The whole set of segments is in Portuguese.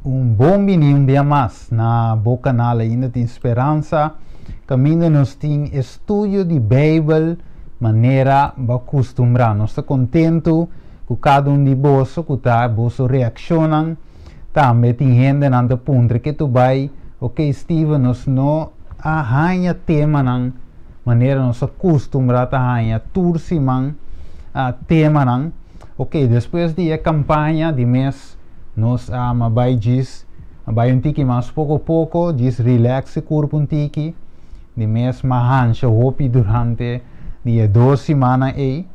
bom menino dia mais na boa canal ainda tem esperança. Caminho nós tem estudo de Bíblia maneira ba costumbrar. Nós está contento com cada de bolso que tá bolso reaccionam. Também tem gente na ponto que tu vai, ok Steven, nós não arranha tema nan maneira nós acostumbrar a arranha turciman tema nan. Ok, depois de a campanha de mês nós vai diz vai um tiki mais pouco a pouco diz relaxe corpo um tiki de mês mahancha hopi durante dia 2 semanas aí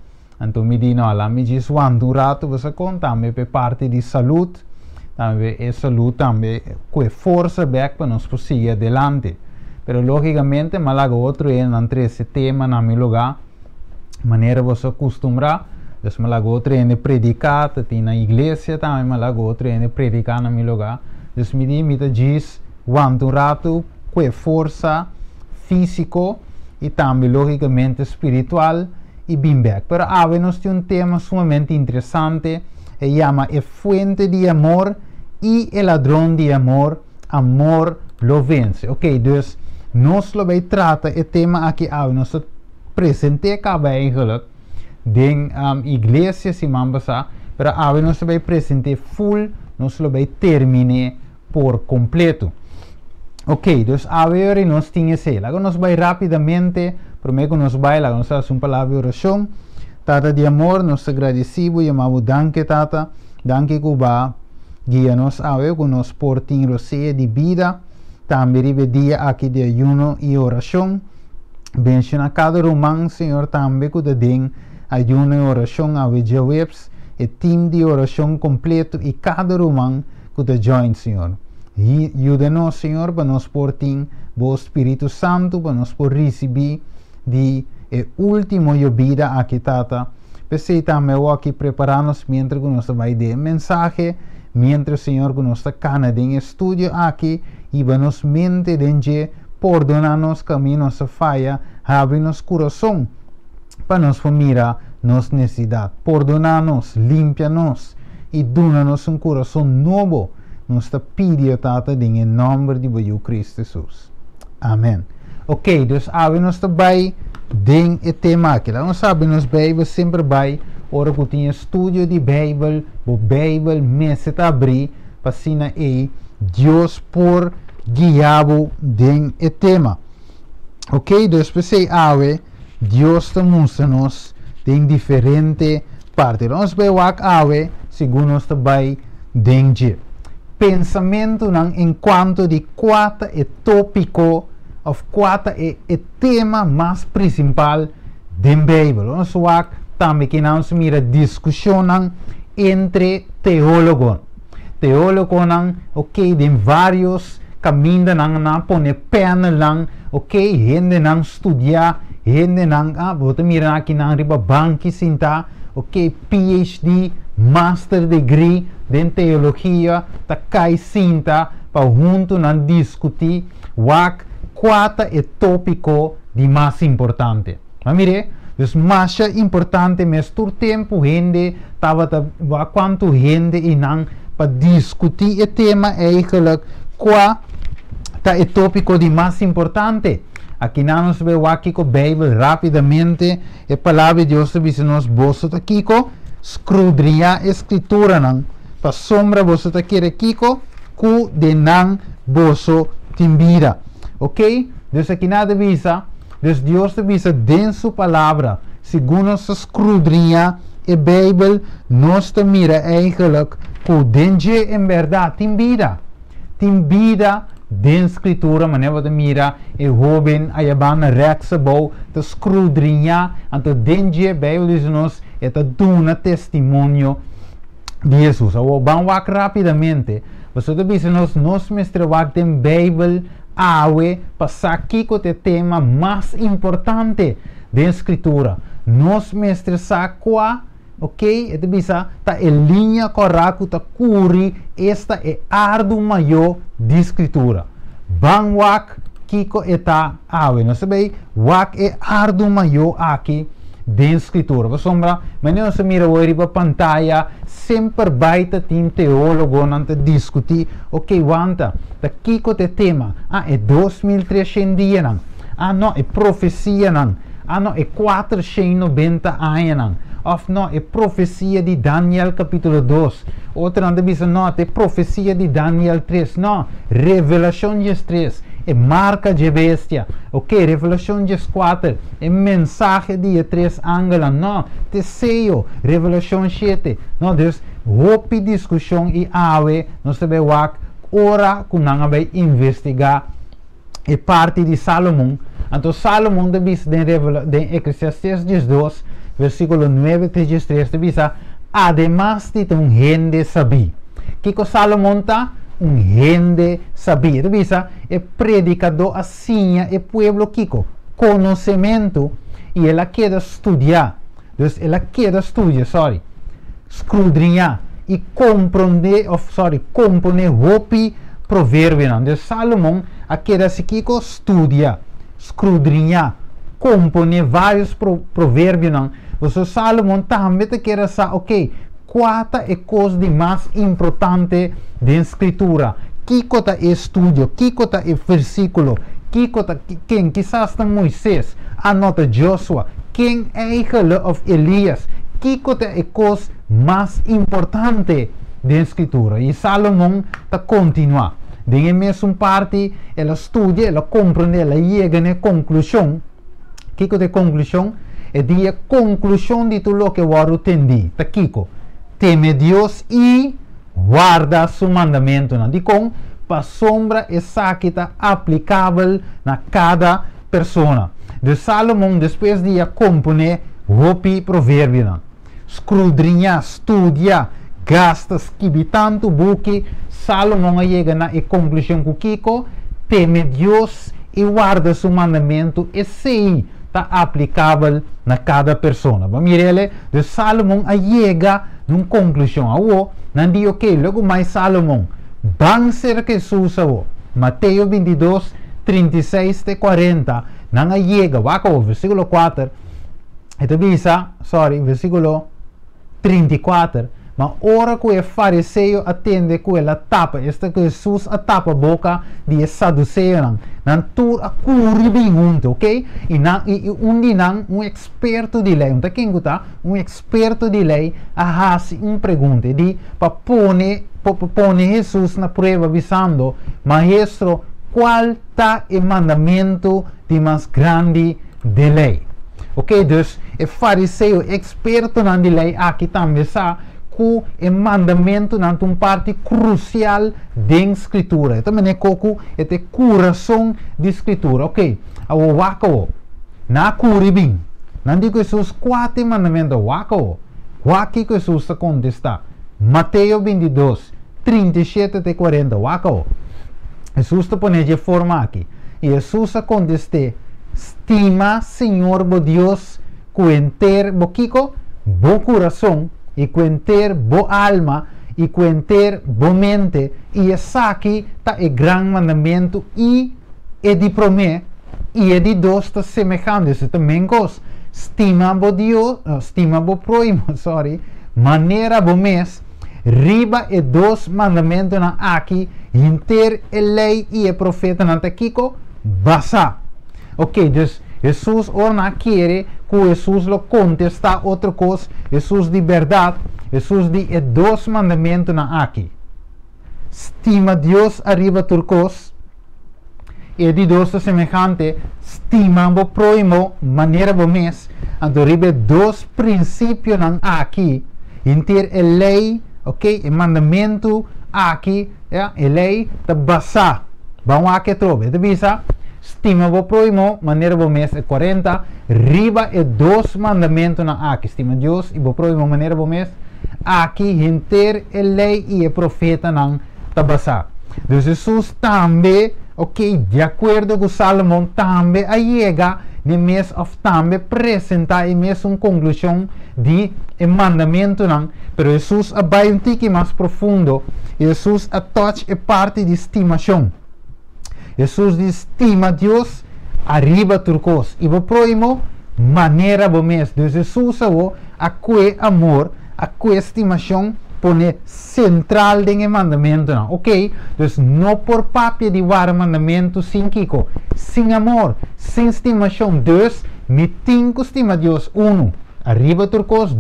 então me diz não lá me diz quando rato você conta também por parte de saúde também é saúde também com força back para nós seguir adelante pero logicamente malaga outro é entre esse tema na meu lugar maneira você acostumbrar. Dus malaga outro é predicar, tem na igreja também malaga outro é predicar na meu lugar. Dus me diz quanto rato com força físico e também logicamente espiritual e bem back. Pero agora nós temos tema sumamente interessante e chama a fuente de amor e o ladrão de amor, amor lo vence. Ok, dus nós lo vai tratar o tema aqui agora nós apresentei acaba eigenlijk den igreja se mambasa para agora nós vai apresentar full nós vai terminar por completo. Ok, dus agora nós temos esse agora nós vai rapidamente primeiro nós vai lá nós faz uma palavra de oração. Tata de amor nós agradecemos e amamos danke tata danke cuba guia-nos agora com nós portem roceia de vida também ribe dia aqui de ayuno e oração benção a cada irmão Senhor também com o den ayuno e oração a webs e time de oração completo e cada irmão que te join Senhor. E ajuda-nos Senhor para nós portem o Espírito Santo para nós por receber de último vida aqui tata. Pensei também aqui preparar-nos mientras que nós vai dar mensagem mientras Senhor que nós está canadá em estúdio aqui e vamos mente de perdonar-nos caminho nossa falha abre-nos coração para nós mirar nossa necessidade, perdonar-nos, limpia-nos e dona-nos coração novo. Nós te pedimos, Tata, em nome de Cristo Jesus. Amém. Ok, dus agora nós vai den o tema aqui. Nós sabemos que Bíblia sempre vai, ora que tem estudo de Bíblia, o Bíblia me se abrir para sina aí Deus por guiado den o tema. Ok, dus pensei agora Deus te mostra-nos em diferentes partes. Nós vamos agora, segundo nós vai dengue. Pensamento enquanto de quatro é tópico, ou quatro é tema mais principal da Bíblia. Nós vamos também que nós mira discussão entre teólogos. Teólogos, ok, de vários caminhos, não pôr pena, ok, gente não estudar. Gente não, você mira aqui na riba banque sinta, ok, PhD, Master Degree em teologia, tá cai sinta para junto não discutir quatro é tópico de mais importante. Mas mire, os mais importante mesmo tempo gente tava quanto gente e não para discutir o tema eigenlijk qual tá é tópico de mais importante. Aqui nós vemos aqui com a Bíblia rapidamente a palavra de Deus diz nos bolsos aqui com escudriñar a escritura não para sombra você aqui aqui com de não bolso timbira. Ok? Deus aqui nada visa Deus visa dentro sua palavra segundo se escudriñar a Bíblia nós te mira eigenlijk com dentro em verdade timbira den escritura maneira de mira e jovem ayabana rexabou te escudriñar então dengue Bíblia diz-nos é te duna testemunho de Jesus. Vamos rapidamente você te diz-nos nós mestre tem Bíblia awe passar aqui com o tema mais importante da escritura nós mestre sabe qual ok, itu bisa ta linha correta ta curi esta é ardo maior de escritura. Bang wak kiko eta awe, não sabe? Wak é ardo maior aqui de escritura. Você sombra, mas não se mira hoje para pantalla, sempre baita tem teólogo não te discutir, ok, wanta, daqui com o tema, é 2300 dias não, não, é profecia não, não, é 490 anos não, of não, é profecia de Daniel capítulo 2, outra não diz não, é profecia de Daniel 3, não, Revelação 3, é marca de bestia, ok, Revelação 4, é mensagem de 3 ângulos, não, te sello, Revelação 7, não, Deus, hopi discussão e ave, nós sabemos ora que não vai investigar é parte de Salomão, então Salomão diz em Eclesiastes 12, versículo 9 3, diz, además de um gente sabia, que Salomão está? Um gente sabia, diz, é predicador assim, é pueblo kiko, conhecimento, e ela quer estudar, escudrinhar e compreender, compreender hopi provérbio, então Salomão quer assim kiko estudia, escudrinhar, compreender vários provérbios, você Salomão também quer saber, ok, qual é a coisa mais importante da escritura? Que é estudo? Que é versículo? Quem quizás está Moisés, anota Joshua, quem é hijo de Elias? Que é a coisa mais importante da escritura? E Salomão está continua. De mesma parte, ela estuda, ela compreende, ela chega na conclusão. Que é a conclusão? É a conclusão de tudo o que eu entendi. Tá Kiko? Teme Deus e guarda seu mandamento. De com para sombra essa que está aplicável na cada pessoa. De Salomão, depois de componer hopi provérbio, escudrinhar, estudia, gasta, escrever tanto buque, Salomão chega na conclusão que Kiko teme Deus e guarda seu mandamento e sei está aplicável na cada pessoa. Mirele, de Salomão chega numa conclusão. Não diz, ok, logo mais Salomão, van ser que susa. Mateus 22, 36 e 40, não chega, versículo 4, versículo 34, mas ora que o fariseu atende que ela tapa, esta que Jesus a tapa a boca de saduceu, não tu a curi bem junto, ok? E um experto de lei, quem está? Um experto de lei a fazer uma pergunta de para pôr Jesus na prova avisando, maestro, qual está o mandamento de mais grande de lei? Ok, então, o fariseu experto na lei aqui também sabe que o mandamento é uma parte crucial da escritura. Também é coco é o coração da escritura. Ok, a wako na curibim. Não digo Jesus 4 mandamentos wako. Waki que Jesus contesta. Mateus 22, 37 e 40 wako. Jesus te põe de forma aqui. E Jesus conteste: estima Senhor bo Deus com inteiro bo kiko, bo coração e com inteiro bo alma e com inteiro bo mente. E essa aqui tá o grande mandamento e é de promer e é de dois tá semelhantes também cos. Estima bo Deus, estima bo próximo, maneira bo mes. Riba e dois mandamentos na aqui, inteiro a lei e o profeta na kiko basa. Ok, então Jesus ora quer que Jesus lo contesta outra coisa, Jesus de verdade, Jesus de dois mandamentos na aqui. Estima Deus arriba turcos, e de dois semejante, estima bo próximo, maneira bo mes, então arriba dois princípios na aqui, inteiro a lei, ok, o mandamento aqui, a lei da basa. Vamos aqui trobe, de visa. Estima bo próximo, maneira bo mes é 40, riba é dois mandamentos na aqui, estima Deus e bo próximo, maneira bo mes, aqui inteiro a lei e o profeta não tabasa. Então Jesus também, ok, de acordo com Salomão, também chega no mês of também apresentar a mesma conclusão de mandamento não, pero Jesus vai um tique mais profundo, Jesus a touch a parte de estimação. Jesus diz, estima Deus, arriba turcos. E o próximo, maneira bom mesmo. Deus Jesus a que amor, a que estimação pone central em mandamento não, ok? Então não por papel de var mandamento sem kiko, sem amor, sem estimação. Deus me tem que estimar Deus, arriba turcos,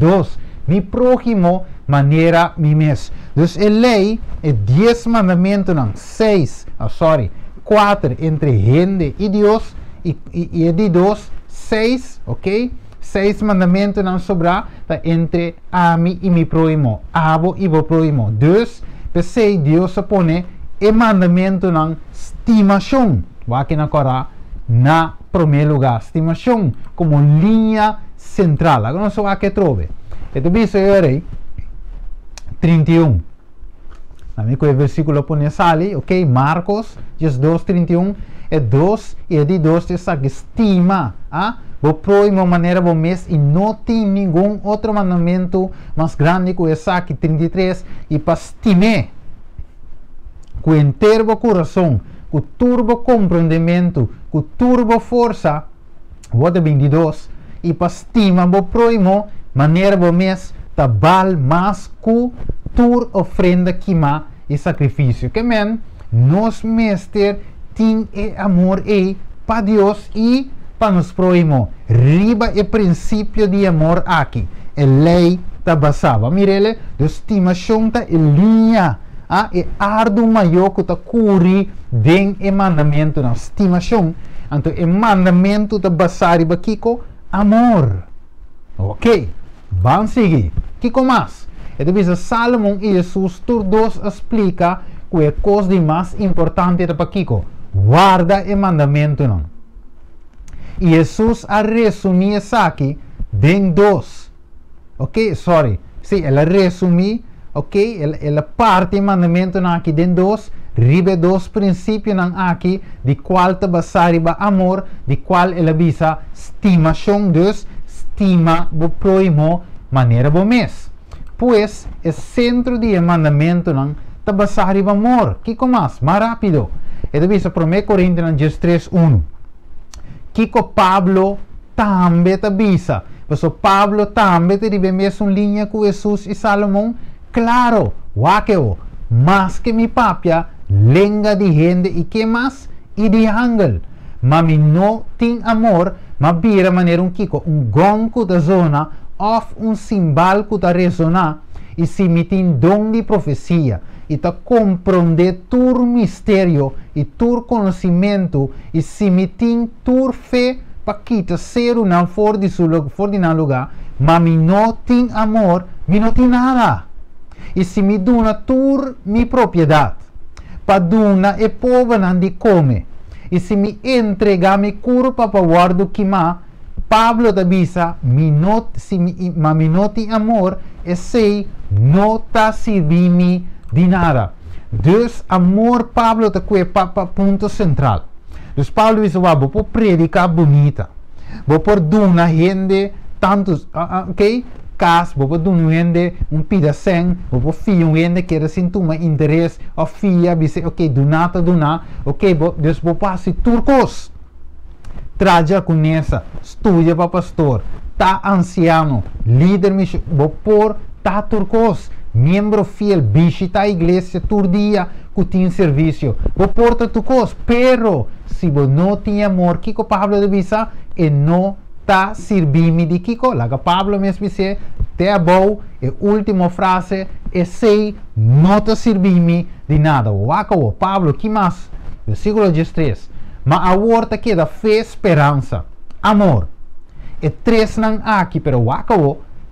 mi prójimo maneira mi mes. Então a lei é 10 mandamentos não, 4 entre gente e Deus e de 2, 6, ok? 6 mandamentos não sobrar tá, entre a mim e mi prójimo, abo e bo prójimo. Deus, pensei Deus põe e mandamento não estimação, aqui na Corá, na primeiro lugar, estimação como linha central. Agora não só aqui trove. Então bicho eu errei 31. A mim que o versículo põe sali, ok? Marcos 2:31 é 2 e é de 2 está estima, o próximo maneira bom mês e não tem nenhum outro mandamento mais grande que esse aqui 33 e para estimar com inteiro coração, com turbo compreendimento, com turbo força, o 22 e para estimar o próximo maneira bom mês tabal mais que tur ofrenda queima e sacrifício. Que men, nos mestre tem amor para Deus e para nos próximo. Riba é princípio de amor aqui. A lei está basada. Mirele, a estimação está em linha. É árduo maior que está curi den o mandamento na estimação. Então, o mandamento está basado aqui com amor. Ok, vamos seguir. Kiko mais? Então, Salomão e Jesus, todos explica que é a coisa mais importante para Kiko. Guarda o mandamento não. E Jesus a resumir isso aqui em 2. Ok? Sorry. Sim, ela resumir, ok? Ela parte do mandamento não aqui em 2. Ribe 2 princípios não aqui, de qual está basado em amor, de qual ela visa estimação, Deus estima o próximo maneira bom mês. Pois, o centro do mandamento não está basado em amor. Que mais rápido. Então, visa 1 Coríntios 3:1. Kiko Pablo também te avisa. Porque Pablo também te diz mesmo linha com Jesus e Salomão. Claro, wakeo, mas que mi papia, lenga de gente e que mais? E de ángel. Mas não tem amor, mas vira maneira Kiko, gonco da zona, ou simbal que está ressonar, e se me tem dom de profecia, e está compreender tur mistério, e tur conhecimento, e se me tem tur fé, para que te ser não for de lugar, mas me não tem amor, me não tem nada. E se me dona tur mi propriedade, para dona e povo não de come, e se me entrega mi curpa para guardo que Pablo da bisa, ma mi não tem amor, e sei, não está servindo de nada. Deus, amor, Pablo está com o ponto central. Então, Pablo diz, vou predicar bonita. Vou por dar gente, tantos, ok? Cas, vou dar gente pedacinho, vou fiar gente que resente um interesse, ou fiar, ok, donar, ok, Deus, vou passar turcos. Traja conhece, estuda para pastor, tá anciano, líder, vou por, tá turcos. Membro fiel, visita a igreja todo dia que tem serviço. Vou porta tu cos, pero se você não tem amor, Kiko Pablo de visa e não está servindo de Kiko. Laga Pablo mesmo disse, te abou, a última frase é sei, não está servindo de nada. Waka Pablo, que mais? Versículo 13. Mas a horta queda fé, esperança, amor. E 3 não aqui, pero waka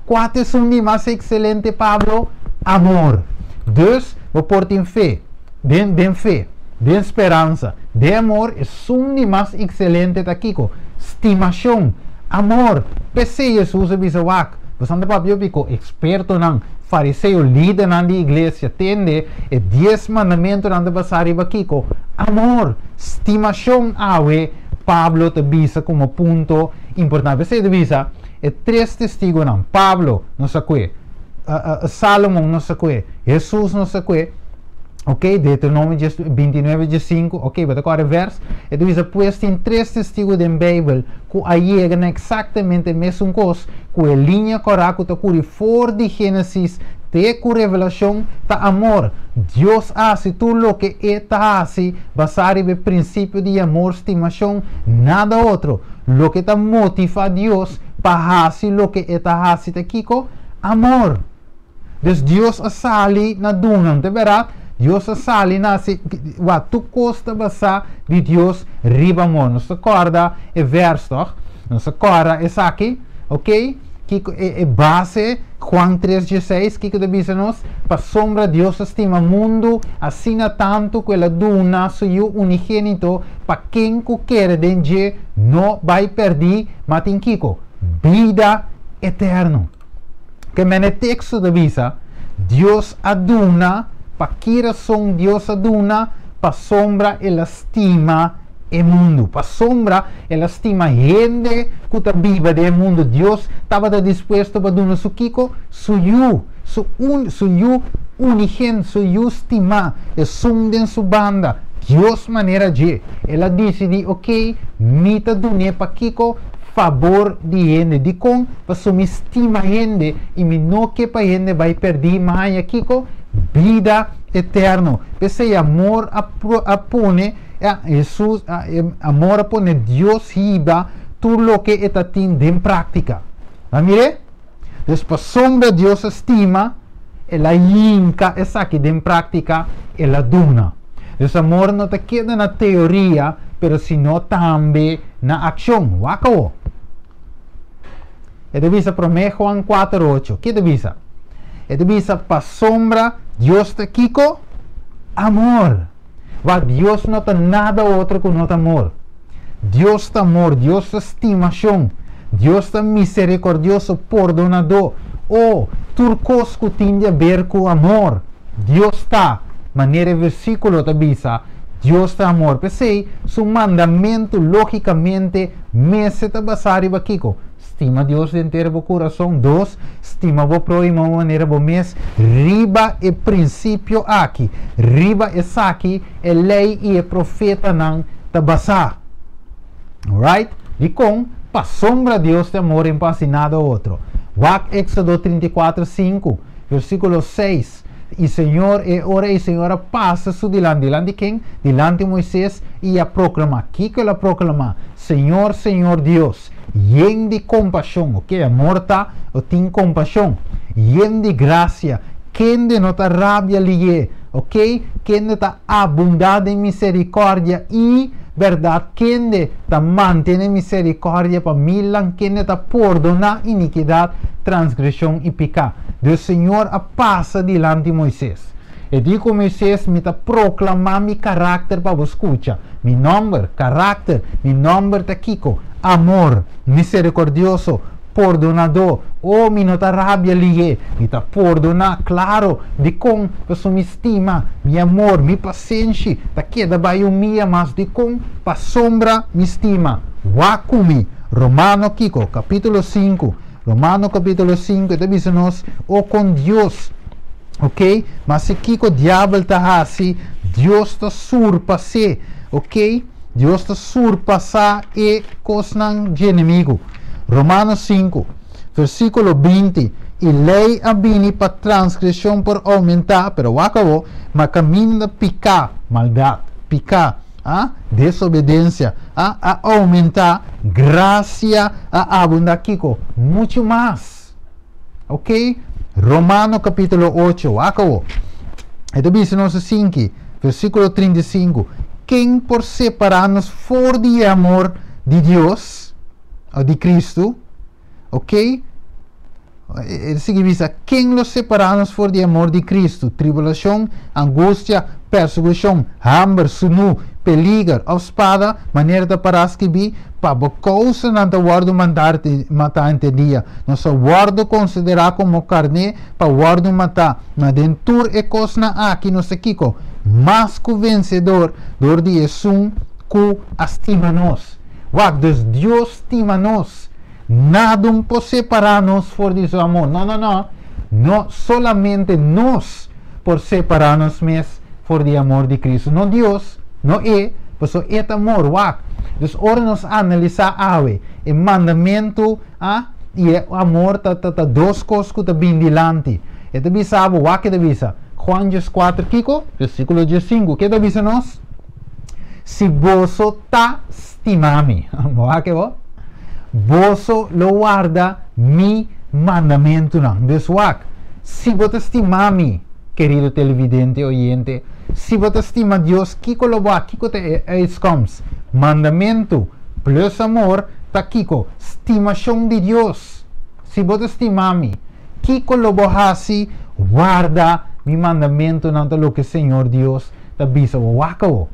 4 são de mais excelente, Pablo. Amor. Deus, vou pôr em fé, de fé, de esperança, de amor, é de mais excelente daqui, estimação, amor. Pensei Jesus avisa wak, você não pode ficar experto não, fariseu, líder na igreja, tende, e 10 mandamentos não deve passar aqui, amor, estimação, Pablo te visa como ponto importante. Pensei avisa, é 3 testigos não, Pablo, não sei o que. Salomão não sei o que, Jesus não sei o que, Ok, Deuteronômio 29:5, ok, mas agora verso, e diz, pois tem três testigos da Bíblia que aí é exatamente a mesma coisa, que a linha correta está curi fora de Gênesis, te com revelação, tá amor. Deus hace tudo o que está hace, basado no princípio de amor, estimação, nada outro. Lo que está motiva a Deus para fazer o que está hace aqui com amor. Então Deus sali na duna, não é verdade? Deus sali na tu costa basar de Deus riba amor. Nos acorda é verso, nos acorda é aqui, ok? Que é base Juan 3:16, que diz nos para sombra Deus estima o mundo assim tanto que ela duna seu unigênito para quem quer dengue não vai perder, mas tem kiko vida eterna. Que no texto diz Deus aduna para que razão Deus aduna para sombra ela estima o mundo, para sombra ela estima gente que está viva do mundo. Deus estava disposto para dar su kiko, su unigênito, su estima, e som de sua banda. Deus maneira de, ela decide, ok, mita dune para kiko favor de gente, de com para sua estima gente e me não que para gente vai perder mais aqui com vida eterna. Pensei amor a pone Jesus, amor a pone Deus riba tudo o que está tendo em prática. Tá mire? Depois sombra Deus estima, ela inca essa aqui em prática, ela duna. Esse amor não te queda na teoria, pero sino também na ação. Wakawo. E divisa para mim Juan 4:8. Que divisa? E divisa para sombra Deus te kiko amor. Deus não tem nada outro que não amor. Deus está amor, Deus está estimação, Deus está misericordioso, perdonador. Oh, turcos que tem a ver com amor. Deus está, maneira versículo avisa, Deus está amor. Pensei, su mandamento logicamente me se está basado aqui. Estima Deus de inteiro o coração. 2, estima o próximo de maneira bom mês. Riba é princípio aqui. Riba é aqui, é lei e é profeta não está basado. Alright? E com, para sombra Deus de amor em paz e nada outro. Éxodo 34:5, versículo 6. E Senhor, e ora e Senhora passa su dilante de quem? Dilante de Moisés e a proclama. Que ela proclama? Senhor, Senhor Deus, lleno de compaixão, ok? Amor tá, ou tem compaixão, lleno de graça, quem de nota rabia lhe, ok? Quem de tá abundado em misericórdia e verdade, quem de tá mantém misericórdia para milan, quem de tá perdonar iniquidade, transgressão e pecado. Deus Senhor a passa dilante de Moisés. E digo Moisés, me está proclamando meu caráter para você escutar. Mi nome, caráter, mi nome está aqui, amor, misericordioso, perdonador. Oh, me nota rabia lhe, me está perdonar, claro, de com, você me estima, mi amor, mi paciência, está queda baio minha, mas de com, para sombra, me estima. Wakumi, Romano Kiko, capítulo 5. Romano capítulo 5, diz-nos, oh com Deus, ok? Mas se que o diabo está assim, Deus está surpassar, ok? Deus está surpassar e cosnan de inimigo. Romanos 5, versículo 20, e lei abini para transgressão por aumentar, pero acabou, mas caminho de picar, maldade, picar. Desobediência a aumentar, graça a abundar, Kiko, muito mais, ok? Romano capítulo 8, acabou. E diz-nos assim, versículo 35, quem por separar-nos for de amor de Deus, ou de Cristo, ok? Significa, quem los separar-nos for de amor de Cristo, tribulação, angústia, perseguição, hambre, sunu, peligro, ou espada, maneira de parar que vi, para causa não te guardo matar ante dia. Nosso guardo considerar como carne, para guardo matar. Na dentur e cosna aqui no sequico, mas que vencedor, dor de Jesus, que estima nos. Deus estima nos. Nada pode separar-nos por de amor. Não, solamente nós por separar-nos, mas por o amor de Cristo. Não Deus, não é, mas é amor, wak. Dus ora nos analisar awe, o mandamento, e o amor tá duas coisas que tá bem dilante. E tá bisa, wak tá bisa. Juan 4, Kiko, versículo 15, que tá bisa nós? Se vosso tá estimami, wak bo? Vosso lo guarda mi mandamento não. Dus wak, se você estimami, querido televidente, oyente, se você estima Deus, Kiko lo wak, Kiko te comes. Mandamento plus amor, tá Kiko, estimação de Deus. Se você estimami, Kiko lo bohasi, guarda mi mandamento não lo que Senhor Deus tá bisa wako.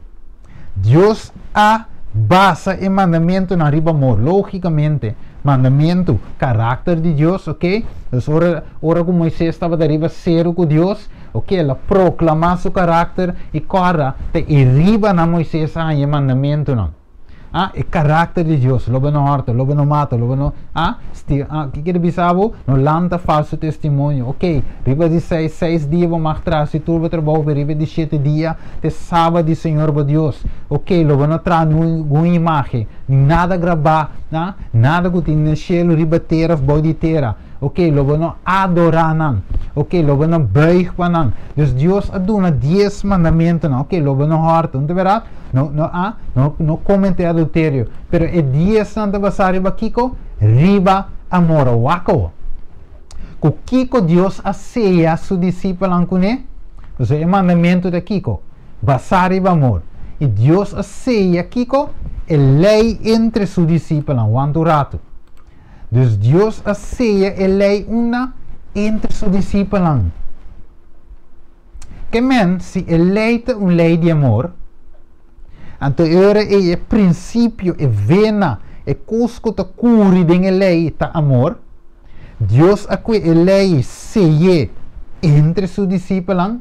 Deus basa em mandamento na riba amor, logicamente. Mandamento, caráter de Deus, ok? Então, ora como Moisés estava de riba zero com Deus, ok? Ela proclama seu caráter e corra, te riba na Moisés o mandamento não. O caráter de Deus, lobo não horta, lobo não mata, lobo não, que bisabo, não lanta falso testemunho, ok? Riba de 6 dias vão mostrar, se tu vai trabalhar, riba de 7 dias, te sábado de Senhor Deus, ok? Lobo não traz nenhuma imagem, nada gravar, nada que tem no cielo, riba terra, body terra, ok? Lobo não adorar não, ok? Lobo não buig para não, dus Deus aduna 10 mandamentos não, ok? Lobo não horta, não é verdade? Não comente adultério, pero é 10 santa basari ba Kiko, riba amor wako. Com Kiko Deus aceia su discípulo com ele, o seu mandamento de Kiko, basari ba amor. E Deus aceia Kiko, é lei entre su discípulo, quanto rato. Dus Deus aceia é lei una entre su discípulo. Que men, se é lei lei de amor, então é princípio, é vena, é coisa que curi de lei tá amor. Deus aqui é lei seie entre su discípulo.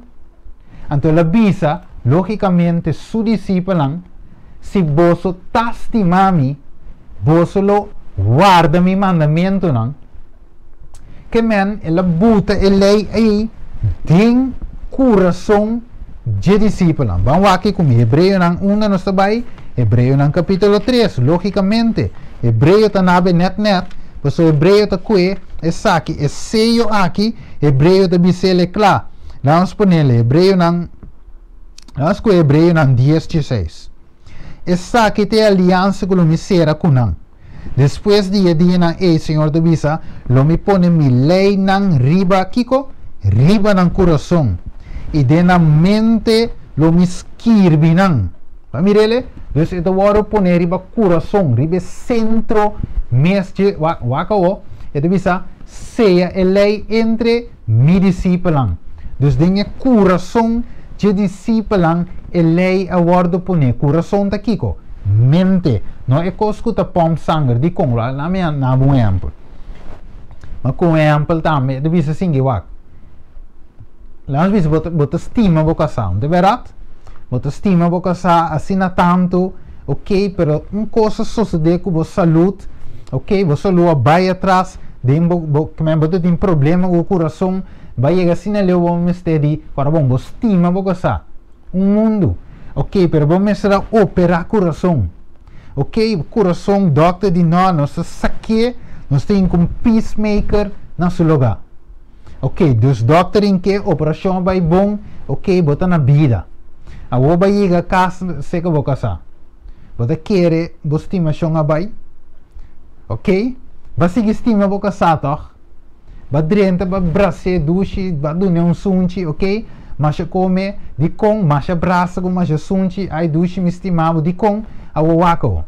Então a bisa, logicamente, su discípulo, se você tá estimami, você lo guarda mi mandamento não. Que men, ela buta a lei aí, tem coração de discípulo. Vamos aqui com Hebreu nang 1 nos tabay, Hebreu nang capítulo 3, logicamente. Hebreu tá nabe net, mas o Hebreu tá que é saki, é seio aqui, Hebreu tá bisele clá. Vamos ponele, Hebreu nang 10:16. É saki te aliança com o misera kunang. Depois dia nang Senhor da bisa, lo me pone mi lei nang riba kiko, riba nang coração. E de na mente lo miskirbi nang. Pamirele? Dus ito waro po ne riba coração, riba centro mestre wakao. Ito bisa seja a lei entre mi discípulo. Dus dinge coração de discípulo a lei a waro po ne coração ta kiko. Mente. Não é coisa que ta pom sangue di kong la me na bom exemplo. Mas com exemplo também, ito bisa singi wak. Às vezes você estima a vocação, de verdade? Você estima a vocação, assina tanto, ok, pero uma coisa sucede com a saúde, ok, você lo vai atrás, você tem problema com o coração, vai chegar assim, ele vai me estender, para bom, você estima a vocação, mundo, ok, pero você será operar o coração, ok, o coração, doctor de nós saque, nós temos um peacemaker no seu lugar. Ok, dus dokter in que operação vai bom, ok, bota na vida. A wo vai chegar casa, seca vou casar. Bota querer, bo estimação a vai. Ok? Ba sige estima vou casar, toch? Ba drenta, ba brase, dushi, ba dune sunchi, ok? Mas come, di com, mas brasa com, mas sunchi, ai dushi me estimava, di com, a wo wako.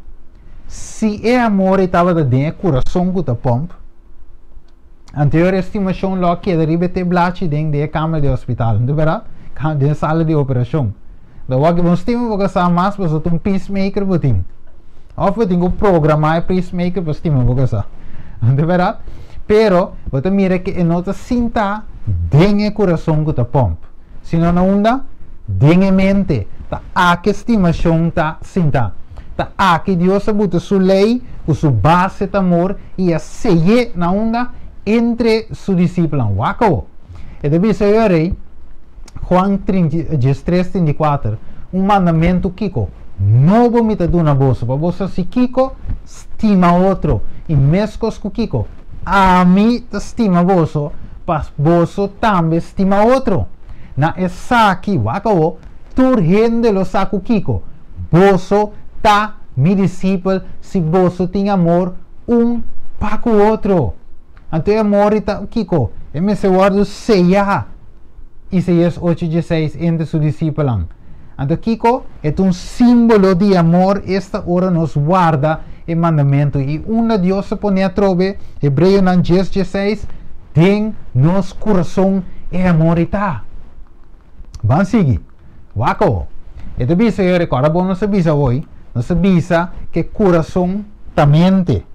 Se é amor e tava da dentro, coração que tá pomp, anterior estimação lá que deriva te blachi dentro da cama de hospital, não é verdade? Dentro da sala de operação. Da wag vamos estima vou casar mais, mas eu tenho um peacemaker botin. Ou eu tenho programar peacemaker para estima vou casar, não é verdade? Pero você mira que não está sinta dentro do coração que tá pomp. Se não anda, dentro mente, tá aqui estimação tá sinta. Tá aqui Deus abuta sua lei, com sua base de amor e a seie na onda entre su discípulo. Wako. E deve ser Juan 13:34, mandamento Kiko. No vomita de una bolsa. Para bolsa si Kiko, estima otro. Y mescos con Kiko. A mí te estima bolso, pas bolso también estima otro. Na esa aquí, wakao, turgende lo saco Kiko. Bolso ta mi discípulo, si bolso tiene amor, para com o outro. Então amor está Kiko. Esse guardo seja. Isaías 8:16 entre su discípulos. Então Kiko é símbolo de amor. Esta hora nos guarda o mandamento. E Deus se põe a trove. Hebreu 10:16. Tem nos coração e amor está. Vamos seguir. Wako. Ito bisa eu recordo bom nos bisa hoje. Nos bisa que coração mente.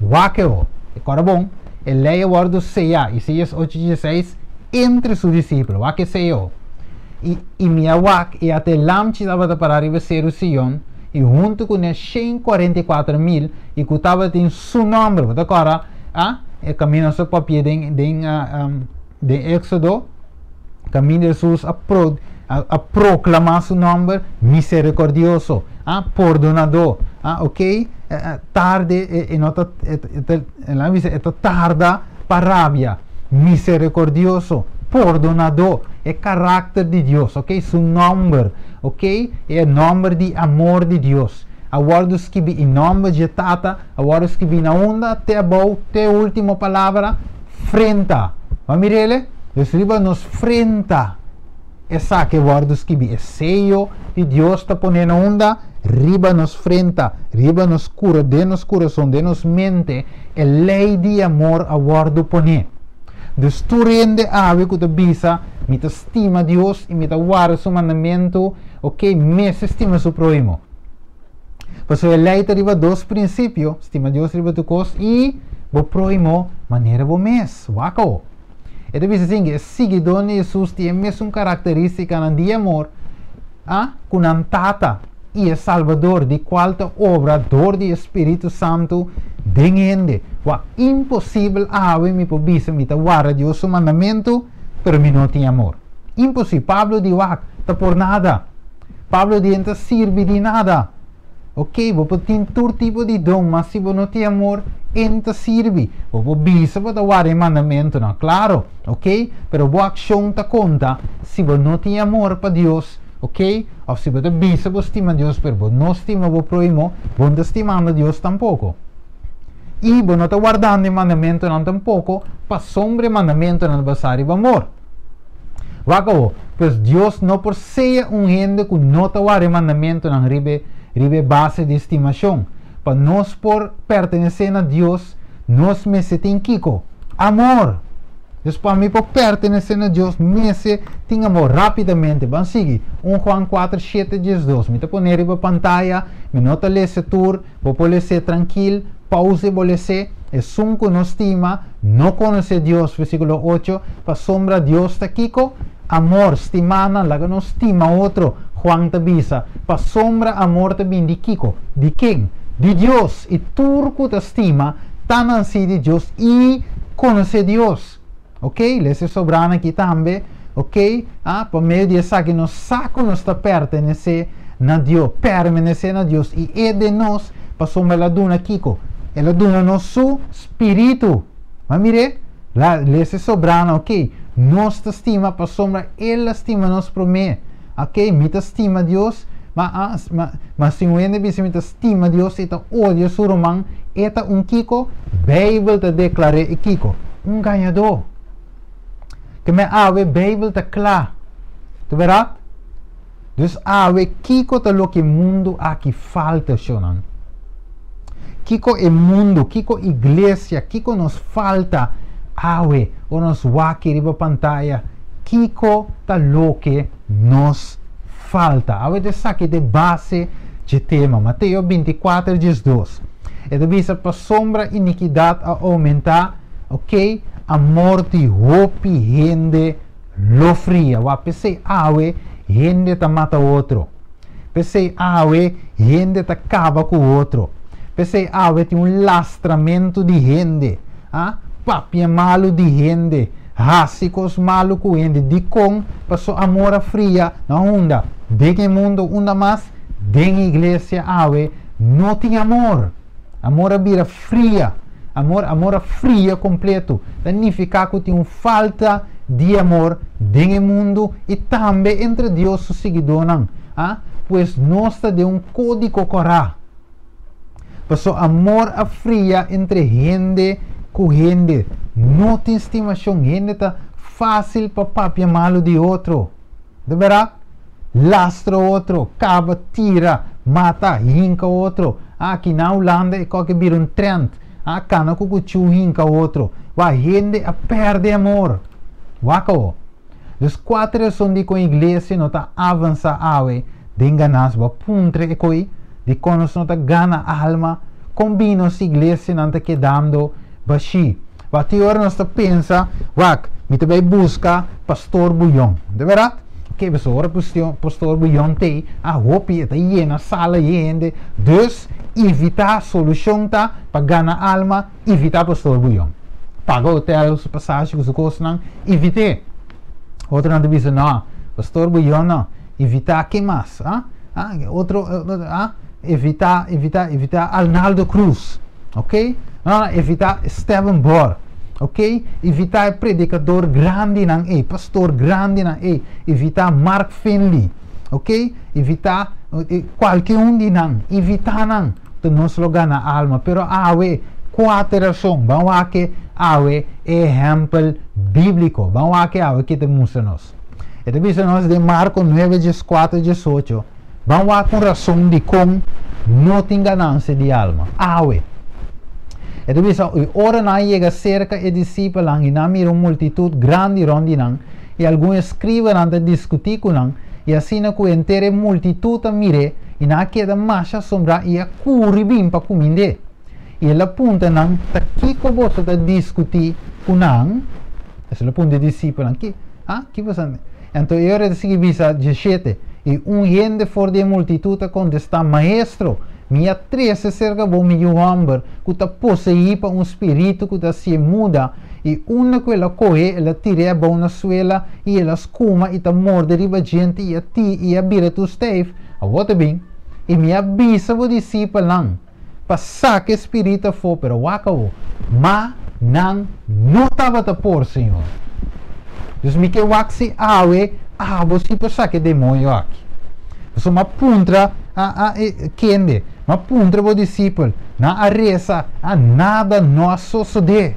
Wako. Recorda bom. Ele leia o guardo seja. Isaías 8:16 entre seus discípulos. Wake seja. E minha wak e até lamchi estava para arriba ser o Sion. E junto com os 144,000 e que estava em seu nome. Agora, é caminho seu papel de Éxodo. Caminho de Jesus a proclamar seu nome misericordioso, perdonador, ok? Tarde tarda para rabia, misericordioso, perdonador, é caráter de Deus, ok? Seu nome, ok? É o nome de amor de Deus. Agora escrevi em nome de Tata, agora escrevi na onda, até a última palavra, frenta. Vamos ver ele? Deus nos frenta. Essa que guardo escrevi, é sello de Deus está ponendo onda, riba nos frenta, riba nos cura, de nos coração, de nos mente, é lei de amor a guardo poner. Destruindo a ave que te bisa, me te estima Deus e me te guarda seu mandamento, ok? Me se estima seu próximo. Por isso, a lei te riba dois princípios, estima Deus riba tu cos e o próximo maneira o mês, wako. Então, assim, que seguidor de Jesus tem a mesma característica de amor, com a tata e é salvador de qualquer obra, dor do Espírito Santo, de impossível a me pobisa, me guarda Deus seu mandamento, pero me não tem amor. Impossível. Pablo diz, tá por nada. Pablo diz, não serve de nada. Ok, você tem todo tipo de dom, mas se você não tem amor, não serve. Você bisa para guardar o mandamento, não? Claro, ok? Pero a ação te conta se você não tem amor para Deus, ok? Ou se você bisa, você estima Deus, pero você não estima o próximo, você não estima Deus tampouco. E você não está guardando o mandamento, não tampouco, para sombra o mandamento não vai ser amor. Wako, pois Deus não por ser gente que não está guardando o mandamento, não ribe base de estimação. Para nós por pertencer a Deus, nós me tem Kiko, amor. Então, para mim, por pertencer a Deus, me tem amor rapidamente. Vamos seguir. 1 Juan 4:7-12. Me põe na pantalla, me nota ler esse tour, vou poder ser tranquilo, pause, vou ler. É um que nos estima, não conhece Deus, versículo 8, para sombra Deus está Kiko, amor, estimana, laga não estima outro. Juan te bisa, para sombra amor te bin de Kiko, de quem? De Deus, e turco te estima, tan assim de Deus, e conhece Deus, ok? Lesse sobrando aqui também, ok? Por meio de essa que nos saco nos está pertencer na Deus, permanecer na Deus, e é de nós, para sombra ela duna Kiko, ela duna nosso espírito, mas mire, lesse sobrando, ok? Nos te estima, para sombra, ela estima nos promete. Ok, me estima Deus, mas se você me estima Deus, e odia seu irmão, é Kiko, Bíblia te declara Kiko, ganhador. Que me ave, Bíblia te claro. Tu verá? Dus ave, Kiko te lo que mundo aqui falta, Shonan. Kiko é mundo, Kiko igreja, Kiko nos falta, ave, ou nos waki riba pantalla, Kiko te lo que nos falta. Avete saque de base de tema. Mateus 24:12. E devisa para sombra iniquidade a aumentar, ok? A morte hope gente lo fria. Wa pensei awe gente ta mata outro. Pensei awe gente ta acaba com o outro. Pensei awe tem lastramento de gente, papia malo de gente. Hasicos maluco ende de com passou amor fria na onda. Dengue mundo unda mas dengue igreja awe não tem amor. Amor bira fria. Amor fria completo. Significa que tem falta de amor dengue mundo e também entre Deus e seguidores. Pois nós de código corá. Passou amor fria entre gente com gente. Não tem estimação. Gente tá fácil para papiar malo de outro. De verdade? Lastra outro. Cava, tira, mata, hinca outro. Aqui na Holanda é que vira trend. Cana que cuchu hinca outro. A gente perde amor. Wako. Dos 4 razões de que a igreja não está avançando de enganar o puntre e coi de quando não está gana alma combina a igreja não está quedando baixi. A teoria nós está pensa, me também busca pastor Bulhão, de verdade? Que pessoa pastor Bulhão tem a roupa está na sala gente, dus evitar a solução tá para ganhar alma, evitar pastor Bulhão. Paga hotel, passagem, os custos não evite. Outra não diz não, pastor Bulhão não, evitar que mais? Outro evitar Arnaldo Cruz, ok? Não, evitar Stephen Bor, ok? Evitar predicador grande não pastor grande não evitar Mark Finley, ok? Evitar qualquer de não, evitar não, de nos lugar na alma, pero awe 4 razões, vamos aqui awe exemplo bíblico, vamos aqui awe que te mostra nós. E depois nós de Marcos 9, 4, 18, vamos a com razão de como não tem ganância de alma. Awe. E depois ora não chega cerca e discípulos e não mira uma multitud grande ronde não e alguns escribas não discutir com não e assim na que inteira multitud mire e não queda mais sombra e a curi bem para comida. E ela aponta não tá que que você está discutir com não essa é a ponta de discípulos que você então eu era seguir visa 17 e gente fora da multitud contesta maestro minha 13 cerca bom meu homem que está possuído por espírito que está se muda e uma que ela corre ela tira a boa na suela e ela escuma e está morde riba gente e a vira tu steve a outra bem e minha bisa o discípulo não passar que espírito for pero waka mas não estava a por senhor. Dus me que waxi awe você passar que demônio aqui. Você uma puntra kende, uma puntra o discípulo, na arresa nada nosso sucede.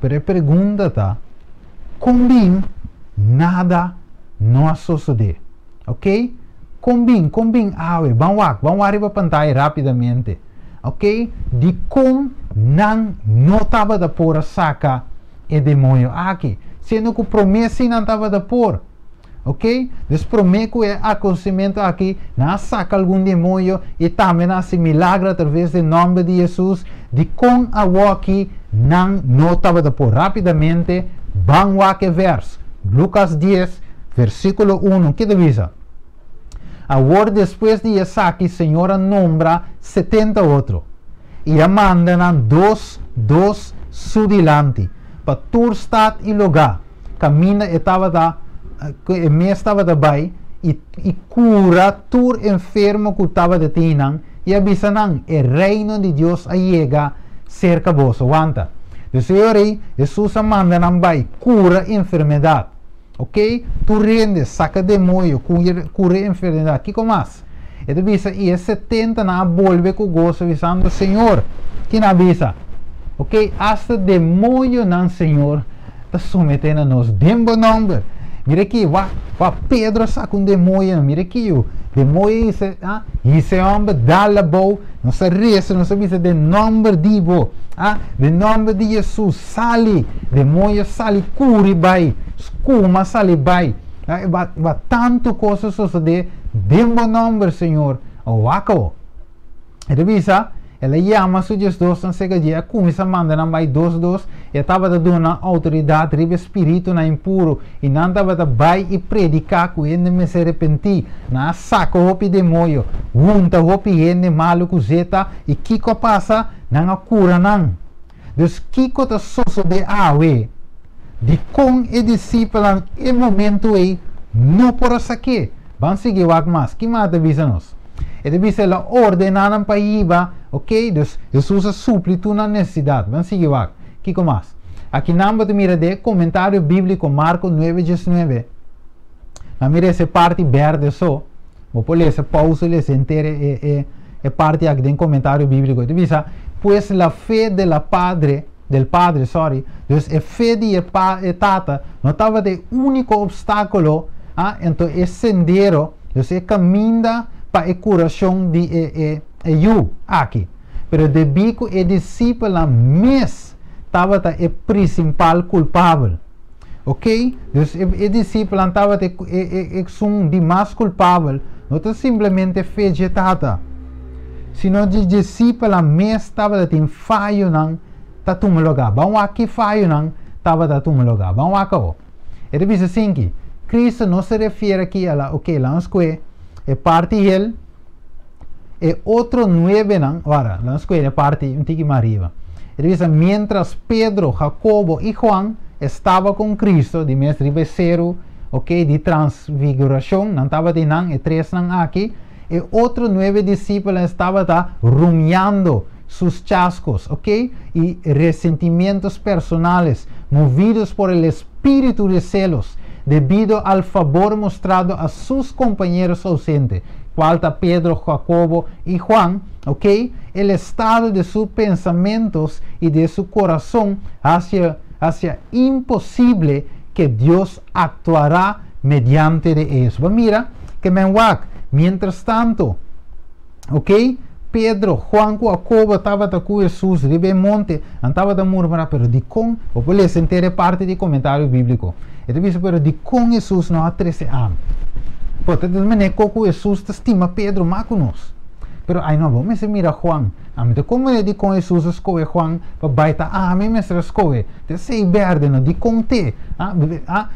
Pero pergunta tá, combin nada nosso sucede, ok? Combin awe, vamos arriba pantalla rapidamente, ok? De como não estava da por saca e demônio aqui. Sendo que a promessa não estava da por. Ok? Despromete que o acontecimento aqui não saca algum demônio e também nasce milagre através do nome de Jesus. De com a aqui não estava da por. Rapidamente, vamos aqui verso. Lucas 10, versículo 1. Que divisa? Agora, depois de essa aqui, a Senhora nombra 70 outros. E a manda dos sudilante. Para tur estado e lugar, camina estava da bai e cura tur enfermo que estava de tinang e avisa nang o reino de Deus a chega cerca vos aguanta. O Senhor aí Jesus manda nang bai cura enfermidade, ok? Tu rende saca demônio cura enfermidade. Que como mais? E avisa e 70 na volve com gozo avisando Senhor que na avisa. Ok, hasta demônio não, Senhor, está submetendo a nós. Dembo nome. Mira aqui, Pedro saca demônio. Mira aqui, o demônio esse homem dá la boa. Não se resta, não se visa de nome de bo. De nome de Jesus, sale. Demônio sale, curi vai. Escuma sale vai. Tanto coisa suceder. Dembo nome, Senhor. O acabou. Revisa. Ela chama os dois não sei que dia, começa a mandar na vai dos e estava dando autoridade, ribe espírito na impuro, e não estava a vai e predicar que ele me se arrepentir, na saca o demônio, junta o ele malo cuzeta, e Kiko passa, não a cura não. Dus Kiko está só de awe, de com e discípulo e momento aí não por saque. Vamos seguir o mais. Que mais avisa nós? Ele diz a ordenaram para iba, ok? Dus Jesus supre tu na necessidade. Vamos seguir o que mais? Aqui não vou mira de comentário bíblico Marcos 9:19. Na mira essa parte verde só. Vou ler essa pausa ler inteira e parte aqui de comentário bíblico. Ele diz, pues la fe de la padre del padre, sorry, dus a fé de tata não estava de único obstáculo, então é sendero, dus é caminho para a curação de eu aqui. Pero de bico e discípula mes estava o principal culpável, ok? Dus o discípulo estava de mais culpável, não está simplesmente fé de tata, sino de discípula mes estava de falho não tatum lugar. Vamos aqui falho não estava tatum lugar. Vamos aqui. Ele diz assim que Cristo não se refere aqui a la, ok, lá é parte ele e outro 9 não, ora, lá é parte um tique mariva. Ele diz, mientras Pedro, Jacobo e Juan estavam com Cristo, de mestre becerro, ok, de transfiguração, não estava de não, e 3 não aqui, e outro 9 discípulos estavam rumiando sus chascos, ok? Y resentimientos personales, movidos por el espíritu de celos, debido al favor mostrado a sus compañeros ausentes, falta Pedro, Jacobo y Juan, ok? El estado de sus pensamientos y de su corazón hacia imposible que Dios actuará mediante de eso. Mira, que mientras tanto, ok? Pedro, Juan, Jacobo estava com Jesus, ribe monte, estava a murmurar, pero de com, vou ler essa inteira parte de comentário bíblico. Ele diz, pero de com Jesus não há 13 anos. Porque também com Jesus estima Pedro mais conosco. Pero aí não vamos mirar Juan. Então como ele de com Jesus escolhe Juan, para baita, me mestre escolhe. Te sei verde, não de com te.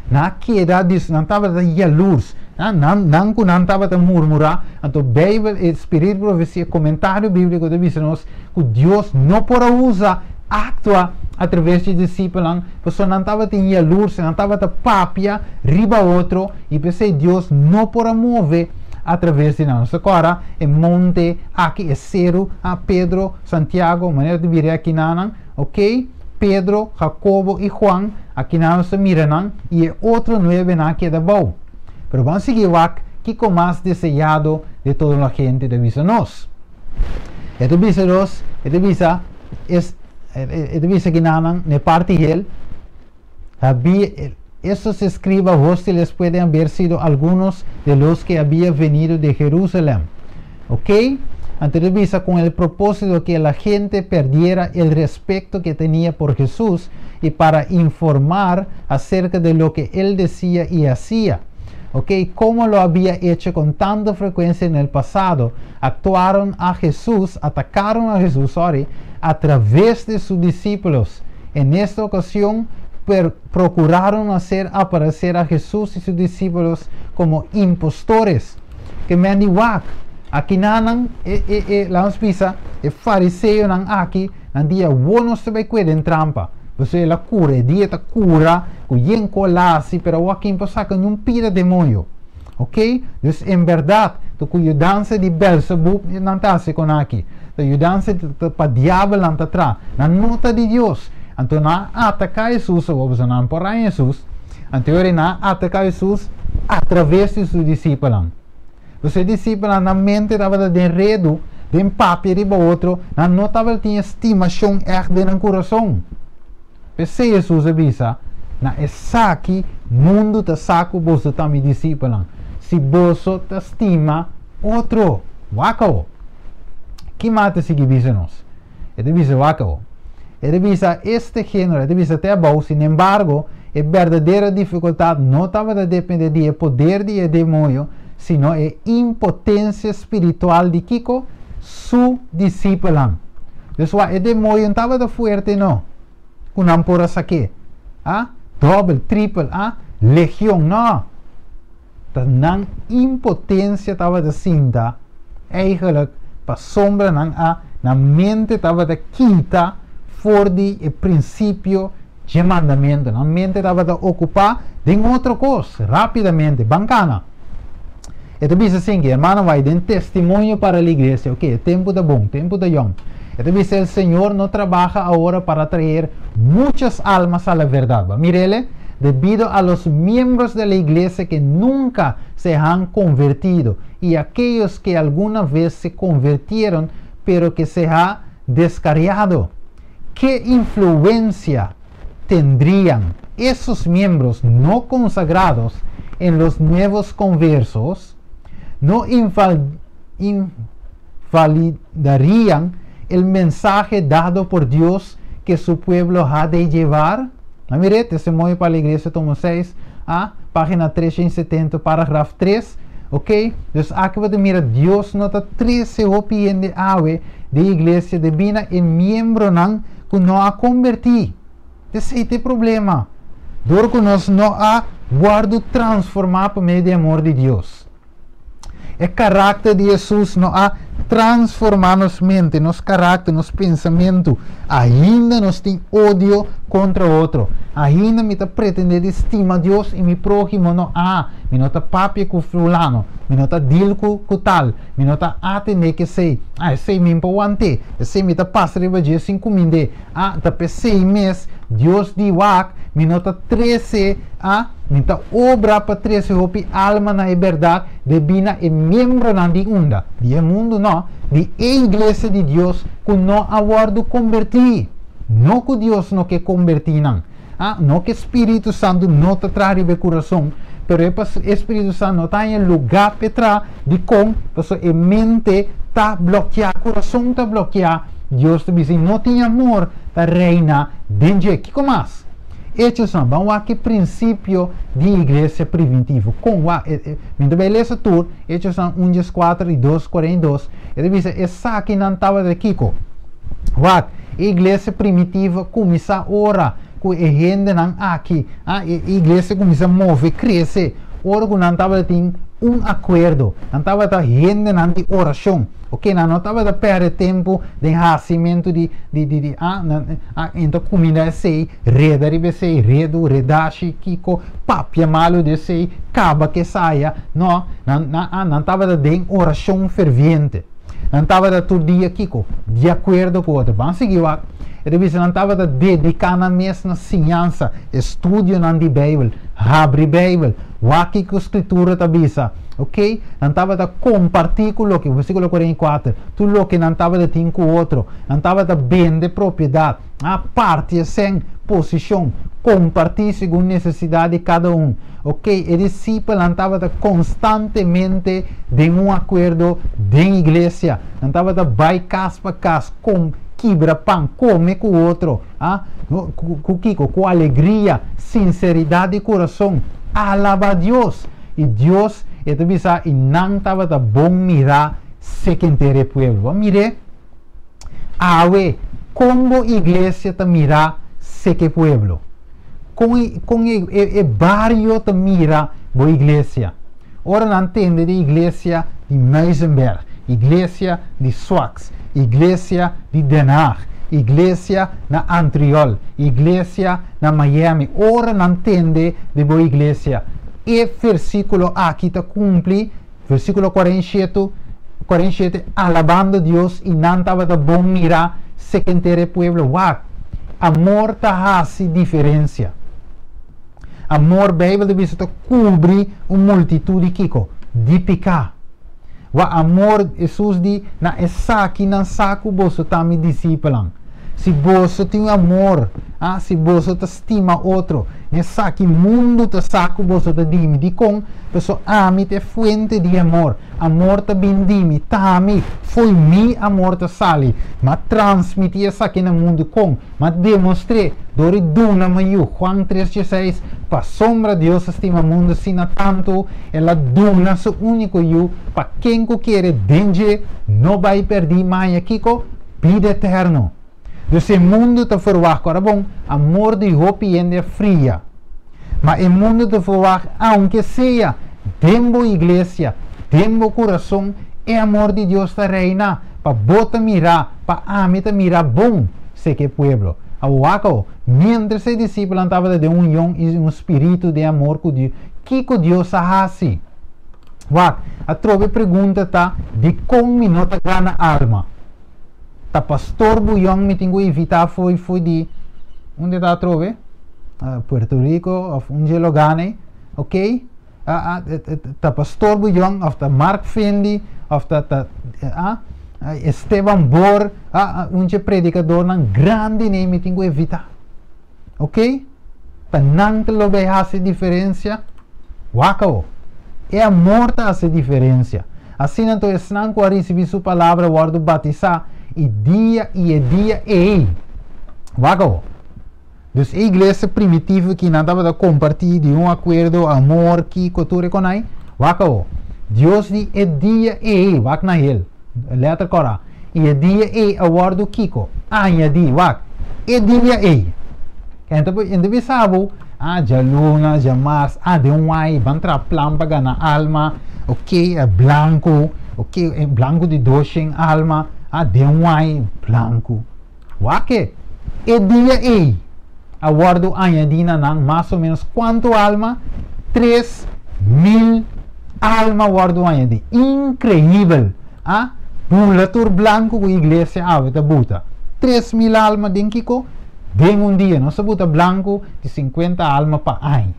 Na queda disso, não estava de luz. Não estava a murmurar. Então, Bíblia, Espírito, profecia, comentário bíblico diz-nos que Deus não pode usar, atua através de discípulos, porque não estava a luz, não estava a papia, riba outro, e pensei, Deus não pode mover através de nós. Agora, em monte, aqui é Cero, Pedro, Santiago, maneira de vir aqui, ok? Pedro, Jacobo e Juan, aqui nós miram, e outro 9 aqui da boa. Pero vamos seguir que com mais desejado de toda a gente de nós. Este visa nós, este visa que nanan, na parte dele, estos escribas hostiles pueden haber sido algunos de los que habían venido de Jerusalén. ¿Ok? Antes visa con el propósito que la gente perdiera el respeto que tenía por Jesús y para informar acerca de lo que él decía y hacía. ¿Ok? Como lo había hecho con tanta frecuencia en el pasado, atacaron a Jesús, a través de sus discípulos. En esta ocasión, procuraron hacer aparecer a Jesús y sus discípulos como impostores. Que me han dicho, aquí nanan, la pisa, el fariseo nan aquí, nan dia bueno se ve que en trampa. Você la cura, dieta cura, cuyen colasi, pero aquí pasa con un pira demonio. Ok? Dus en verdad, tu cuidança de Belzebub não está com aqui. Tu cuidança para diabo não está atrás. Na nota de Deus. Então, na atacar Jesus, ou você não porra Jesus. Então, na atacar Jesus através de seus discípulos. Você discípulos na mente estava de enredo, de empape de outro, na nota tinha estimação echt no coração. Pensei Jesus avisa, na essa aqui, mundo te saco você tá me discípulo. Se você te estima outro, wacao. Que mata se avisa nós? Ele avisa wacao. Ele avisa este gênero, ele avisa até bom, sin embargo, a verdadeira dificuldade não estava a depender do poder de demônio, sino a impotência espiritual de Kiko, su discípulo. Então, o demônio não estava forte, não. Não por saque. Double, triple, legião, não. Na impotência estava de cinta, eigenlijk, para sombra, na mente estava de quinta, for de princípio de mandamento. A mente estava a ocupar de outra coisa, rapidamente, bancana. Então, diz assim, que irmão vai dar testemunho para a igreja, ok, tempo da bom, tempo da yom. Então, diz, o Senhor não trabalha agora para trazer muitas almas à verdade. Mire, debido a los miembros de la iglesia que nunca se han convertido y aquellos que alguna vez se convirtieron, pero que se ha descarriado. ¿Qué influencia tendrían esos miembros no consagrados en los nuevos conversos? ¿No invalidarían el mensaje dado por Dios que su pueblo ha de llevar? Mire, testemunho para a igreja, tomo 6, página 370, parágrafo 3, ok? Então, aqui você mira, Deus nota 13 opiniões de ave de igreja divina e membro não que não a convertir. Esse é o problema. Dor que nós não a guardo transformar por meio do amor de Deus. O caráter de Jesus não a transformar nossa mente, nosso caráter, nosso pensamento. Ainda nós temos ódio contra outro. Ainda me pretende estimar Deus e meu próximo não há. Me nota papi com fulano, me nota deal com tal, me nota atender que sei. Sei me empauante, sei me passa de dia 5 minde. Tá pe 6 meses, Deus diwak, me nota 13, me nota obra para 13 hopi alma na verdade, de bina e membro na di unda. Di mundo não, di igreja de Deus que não aguardo convertir. Não que Deus não quer convertir não. Não que Espírito Santo não te traz o coração, pero o Espírito Santo não está em lugar para de com, porque a mente está bloqueada, o coração está bloqueado. Deus te diz, não tem amor, está reina dentro. O que mais? Estes são, vamos aqui princípio de igreja preventiva. Com o, muito beleza tudo, estes são 1:4 e 2:42. Ele diz, essa aqui não estava daqui, a igreja primitiva começa a orar. Que a gente não aqui, a igreja começa a mover, crescer. Ora que não estava tendo acordo, não estava a gente não de oração, ok? Não estava a perder tempo de nascimento então comida é sei, reda ribe sei, redo, redashi, kiko, papia malo de sei, caba que saia, não estava de oração fervente. Não estava a todo dia, Kiko, de acordo com o outro. Vamos seguir lá. Ele disse, não estava a dedicar na mesma ciência, estudo na Bíblia, abre a Bíblia, o que a Escritura está dizendo, ok? Não estava a compartilhar com o que, versículo 44, tudo o que não estava a ter com o outro, não estava a vender propriedade, a parte sem posição, compartilhar segundo a necessidade de cada um. Ok, o discípulo não estava constantemente de acordo de igreja, não estava a vai casa para casa, quebra pão, come com o outro, com alegria, sinceridade de coração, alaba a Deus. E Deus, e não estava a bom mirar se que inteiro o povo. Mire, como a igreja está mirar se que povo. Com o barrio te mira a igreja. Ora não entende de igreja de Meisenberg, igreja de Swax, igreja de Den Haag, igreja na Antreol, igreja na Miami. Ora não entende de boa igreja. E versículo aqui está cumpre, versículo 47, alabando Deus e não estava de bom mirar se que inteiro o povo. Amor está hace diferença. Amor, Bíblia diz que cobre uma multitude de pecar. O amor, Jesus diz, na essa aqui não saco você está me discípulo. Se você tem amor, se você te estima outro, nessa aqui mundo te saco você te dime de com, pessoa ame te fuente de amor. Amor te bendime, tami, foi mi amor te sali, mas transmiti essa aqui no mundo com, mas demonstrei, dori duna maio, Juan 3:16, para sombra Deus estima o mundo sina tanto, ela duna seu único eu, para quem que quer denge, não vai perder mais aqui com vida eterno. Esse mundo está fora agora bom, amor de hope é fria. Mas o mundo está fora, aunque seja, tempo igreja, tempo coração, é amor de Deus está reina, para bota mirar, para amita mirar bom, sei que pueblo. Awako, mientras se discípulos estavam de união e espírito de amor com Deus, que Deus assim? Wak, a trove pergunta tá de como me nota gana alma. Ta pastor Buyong me tenho evitar foi de onde tá a trove? Puerto Rico, of onde lo gane, ok? Ta pastor Buyong, of ta Mark Fendi, of Esteban Bor, onde predicador ng grande nem me tenho evitar. Ok? Para não te lo hace diferença, wako. É a morte a diferença. Assim então é não que receber sua palavra, guardo batizar e dia é. Wako. Então a igreja primitiva que não estava a compartilhar de acordo, amor, que cultura com aí, wako. Deus diz é dia é, wak na ele. Letra cora. E é dia é a guardo kiko. É dia, wak. É dia é. Então, ainda sabe, já luna, já mars, de ai, van tra plampa na alma, ok, é branco, ok, é branco de doxing alma, de ai, branco. Wake, é dia é. Aguardo añadina nang mais ou menos quanto alma? 3.000 alma guardo añadi. Incrível. Bulatur branco com igreja aveta buta. 3.000 alma dinkiko. Den um dia, não se buta branco de 50 alma pa ai.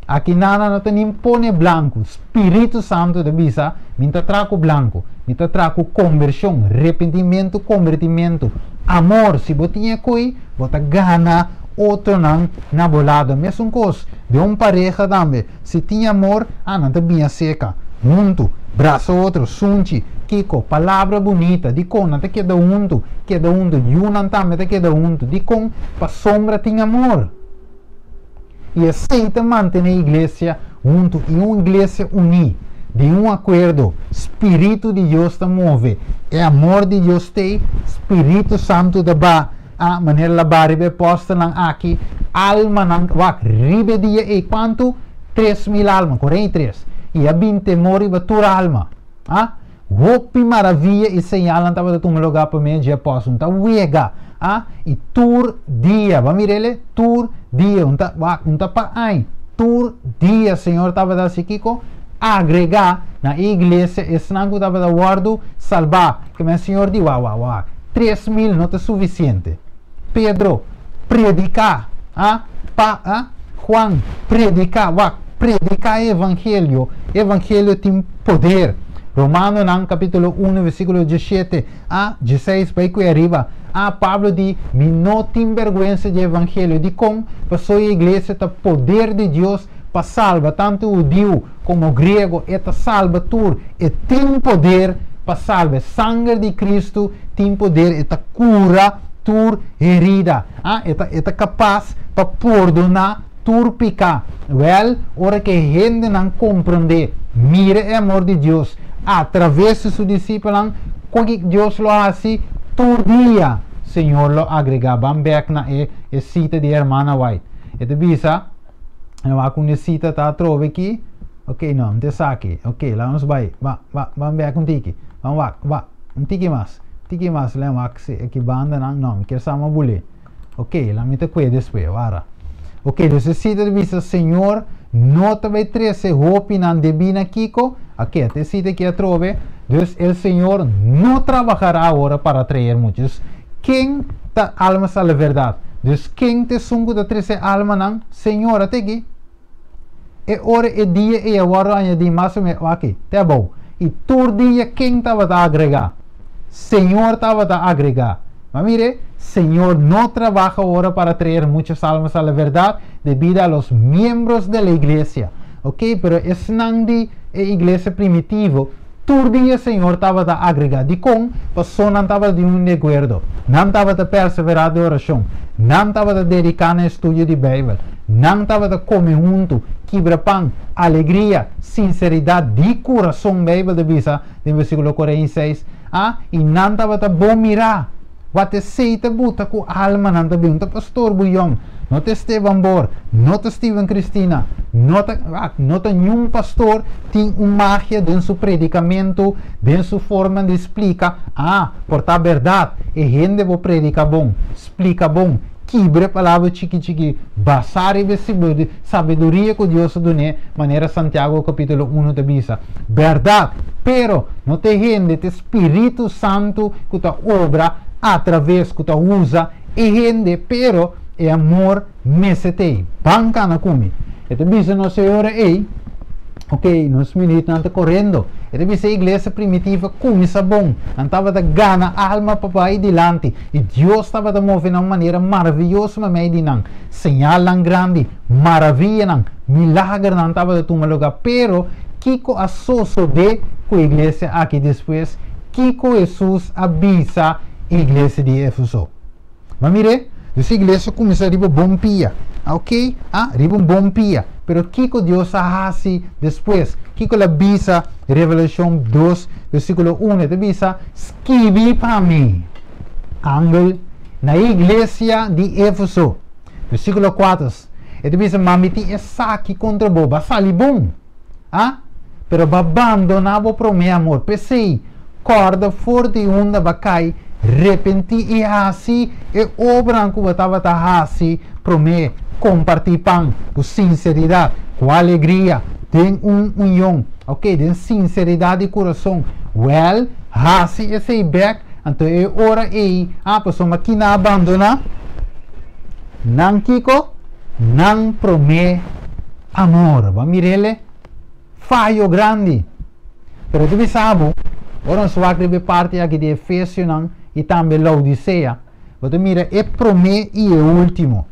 Aqui nada não tem impone branco. Espírito Santo de bisa, minta traco branco, minta traco conversão, arrependimento, convertimento, amor. Se botinha coi, bota gana, outro não na bolada. Mesmo coisa de pareja também. Se tinha amor, não te bem seca. Junto, braço outro, sunchi. Kiko, palavra bonita, di con não te queda junto, yunan também te queda junto, di con pa sombra tem amor. E aceita manter a igreja junto, e uma igreja unida, de acordo, Espírito de Deus te move, é amor de Deus tem, Espírito Santo de ba, a maneira la baribe posta lang aqui, alma nang wak, ribe dia e quanto? 3.000 alma, 43, e a bin temori batura alma, Hopi maravilha e señalan tava de um lugar para mim de apóstolo tá uega e tur dia vamos mirele tur dia unta pa ai tur dia Senhor tava da Kiko agregar na igreja esnango tava da guardo salvar que meu Senhor di 3.000 não é suficiente Pedro predicar Juan predicar evangelho tem poder Romano nang capítulo 1 versículo 17 16 para aí arriba Pablo diz me não tem vergonha de evangelho de como passou a igreja tá poder de Deus para salvar tanto o judeu como o grego eta salva tudo e tem poder para salvar sangue de Cristo tem poder eta cura tur herida eta capaz para perdonar tur picar ora que gente não compreende mire o amor de Deus através de sus discípulos, que Dios lo hace todo día, Señor lo agrega. Vamos back na cita de hermana White. Ito bisa, kung cita ta trove aqui, ok, não, te saque, ok, lá nos vai, vamos back um tiki, vamos um tiki mas, lembra que banda não, quer sama bule, ok, lá me te cuide después, vara. Ok, necessita de vista, Senhor, nota vai trece hopi nan debina kiko, aqui te cita que a trove, Deus, o Senhor não trabalhará agora para atrair muitos. Quem ta alma sa la verdade? Deus, quem te sungo da trece alma nan, Senhor, até aqui. E ora e dia e agora anya di mas aqui, tá bom. E todo dia quem estava a agregar? Senhor estava a agregar. Mas mire, Señor no trabaja ahora para traer muchas almas a la verdad debido a los miembros de la iglesia. Ok, pero es nandi iglesia primitivo. Todo dia Senhor estava a agregar de com, pessoa não estava de acordo, não estava a perseverar de oração, não estava a dedicar no estudo de Bíblia, não estava a comer junto, quebra pão, alegria, sinceridade de coração, Bíblia de Bisa, no versículo 46, e não estava a bom mirar. Wat é seita buta com alma não tá bem, tá pastor Buyong, não tá Esteban Bor, não tá Steven Cristina, não tá nenhum pastor tem uma magia dentro do seu predicamento, dentro da sua forma de explicar, por tá verdade, e gente vou predicar bom, explica bom, quibre palavra chiqui, basar e sabedoria que Deus deu, maneira Santiago capítulo 1 te bisa, verdade, pero não tem gente, tem Espírito Santo que tá obra através que tá usa, e gente, pero é amor mesetei, banca na kumi, e te bisa no senhora ei, ok, nos minutos não está correndo. E deve ser a igreja primitiva começa bom. Não estava da gana, alma, papai, dilante. E Deus estava da mover de uma maneira maravilhosa, mas meio de não. Señal não grande, maravilha não. Milagre não estava da tua lugar. Pero, Kiko associo de com a igreja aqui depois. Kiko Jesus avisa a igreja de Éfeso. Mas mire, essa igreja começa a riba bom pia. Ok? Riba um bom pia. Pero Kiko Deus hace depois. Kiko la bisa, Revelação 2, versículo 1, te bisa, escrevi para mim, ángel, na igreja de Éfeso, versículo 4, e te bisa, mamiti é saque contra boba, sali bom, pero abandonava pro meu amor, pensei, corda forte e onda bacai, repenti e assim, e o branco batava assim, pro me compartir pão, com sinceridade, com alegria, tem união, ok? Tem sinceridade de coração. Well, assim esse back, então é hora aí, a pessoa que não abandona, não Kiko, não promete amor. Vamos mirele, falho grande. Pero tu sabe, ora só aqui parte aqui de Efésios e também Laodiceia. Você mira, é promete e é último.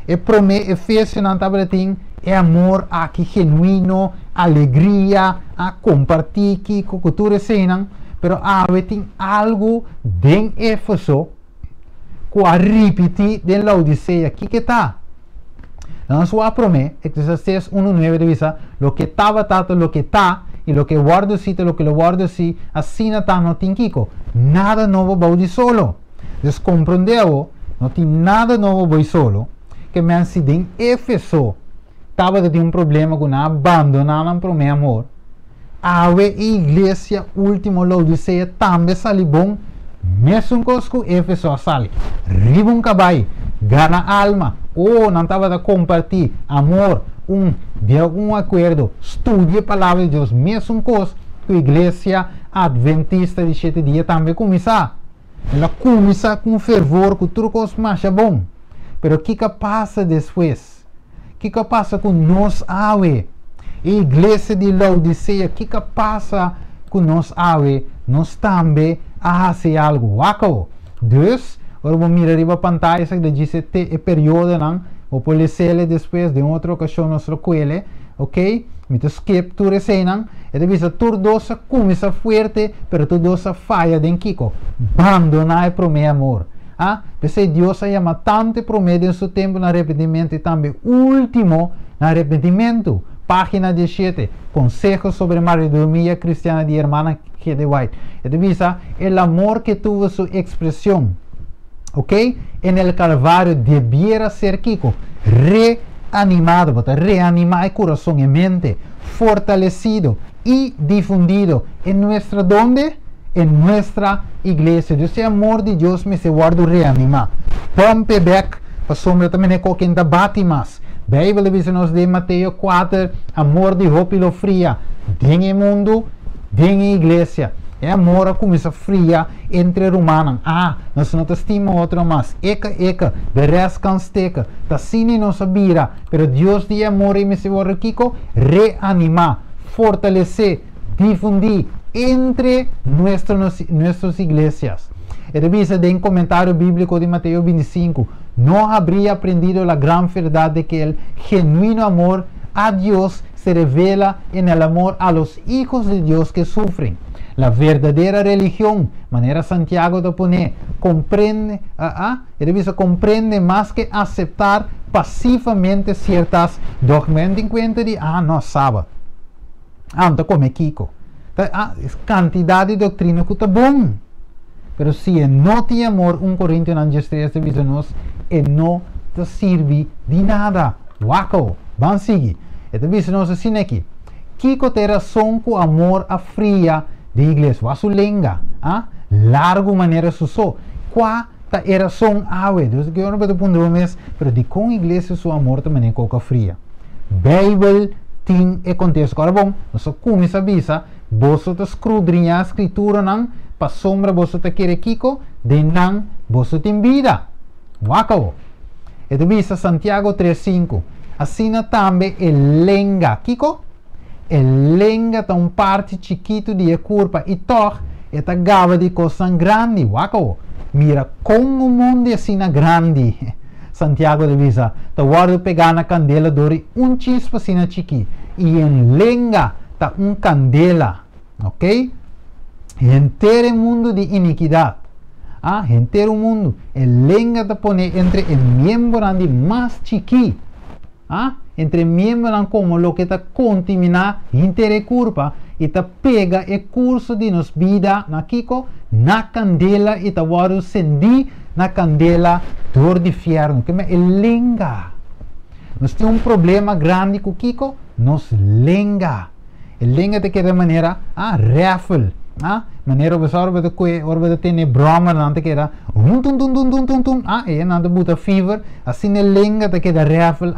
É promete Efésios não estava assim. É amor aqui genuíno, alegria, a compartilhar que cultura cena, pero tem algo em Éfeso que a repetir de Laodiceia. Que está? Não só a promessa, Eclesiastes 1:9 diz, lo que estava tato, lo que está, e lo que guardo si, lo que lo guardo si, assim não está, não tem Kiko. Nada novo vai de solo. Descompreendeu? Não tem nada novo vai solo. Que me acidente em Éfeso. Estava de um problema com abandonaram para o meu amor. A igreja última Laodiceia também sali bom. Mesmo cosco Éfeso sali. Ribum cabai, gana alma. Não estava de compartilhar amor, de algum acordo. Estude a palavra de Deus. Mesmo cosco que a igreja adventista de 7 dias também começar. Ela começa com fervor, com trucos mais bom. Pero o que passa depois? O que passa com nós, a igreja de Laodiceia? O que passa com nós, nós também fazemos algo. Waco. Deus, agora vamos mirar a pantalla que diz este período, vou pôr depois de outra ocasião, nosso coelho, ok? Mito skip tu recena, e devisa tur dosa começa forte, pero tu dosa falha den Kiko. Abandonar pro meu amor. Pensei Deus chama tanto promete em seu tempo no arrependimento e também último no arrependimento. Página 17, Consejos sobre Mordomia Cristiana de Hermana G. de White. E divisa, el amor que tuvo su expresión, ok? En el Calvario debiera ser, Kiko, reanimado, reanimar el corazón y mente, fortalecido y difundido en nuestra, ¿dónde? En nuestra iglesia. Ese amor de Dios me se guarda reanimar. Pompe back, pasamos também com quem bate mais. Bíblia diz-nos de Mateus 4, amor de roupa fria. Den o mundo, den a igreja. É amor a começa fria entre humanos. Nós não estimamos outro mais. Eka, beres cansteca. Tassini não sabia. Pero Deus de amor e me se guarda Kiko, reanimar, fortalecer, difundir entre nuestras iglesias. Revisa de un comentario bíblico de Mateo 25. No habría aprendido la gran verdad de que el genuino amor a Dios se revela en el amor a los hijos de Dios que sufren. La verdadera religión, manera Santiago de poner, comprende más que aceptar pasivamente ciertas dogmas en cuenta de, no sabe. Então come Kiko. Quantidade de doutrina que está bom. Pero se não tem amor, 1 Coríntios 3 diz nos, não te serve de nada. Wako, vamos seguir. Então diz nos assim aqui. Kiko tem razão com amor a fria de igreja. Wasu lenga, largo maneira susou. Qua ta era razão awe. Dus que eu não vou pôr mas, pero de com igreja su amor também é coca fria. Bible tem e contexto. Agora bom, nós começa a bisa, você te escrudrinha a escritura não, para sombra você te quer kiko, de não você tem vida. Wako. Então bisa Santiago 3:5. Assim também é lenga, kiko. Lenga tá parte chiquito de curva e toch eta gava de coisa grande. Wako. Mira como o mundo é assim grande. Santiago de Visa, tá guardo pegar na candela dori chispa assim chiqui. E em lenga tá candela. Ok? Inteiro mundo de iniquidade. Inteiro mundo. Lenga tá pone entre o membro mais chiqui. Entre membros como lo que está contamina inteira curva e está pega o curso de nos vida na kiko na candela e está guardo sendi na candela dor de fierno que é lenga. Nós temos problema grande com kiko, nos lenga. Lenga de que maneira raffle, maneira você orbe tem broma não te queda e não te buta fever assim lenga te queda raffle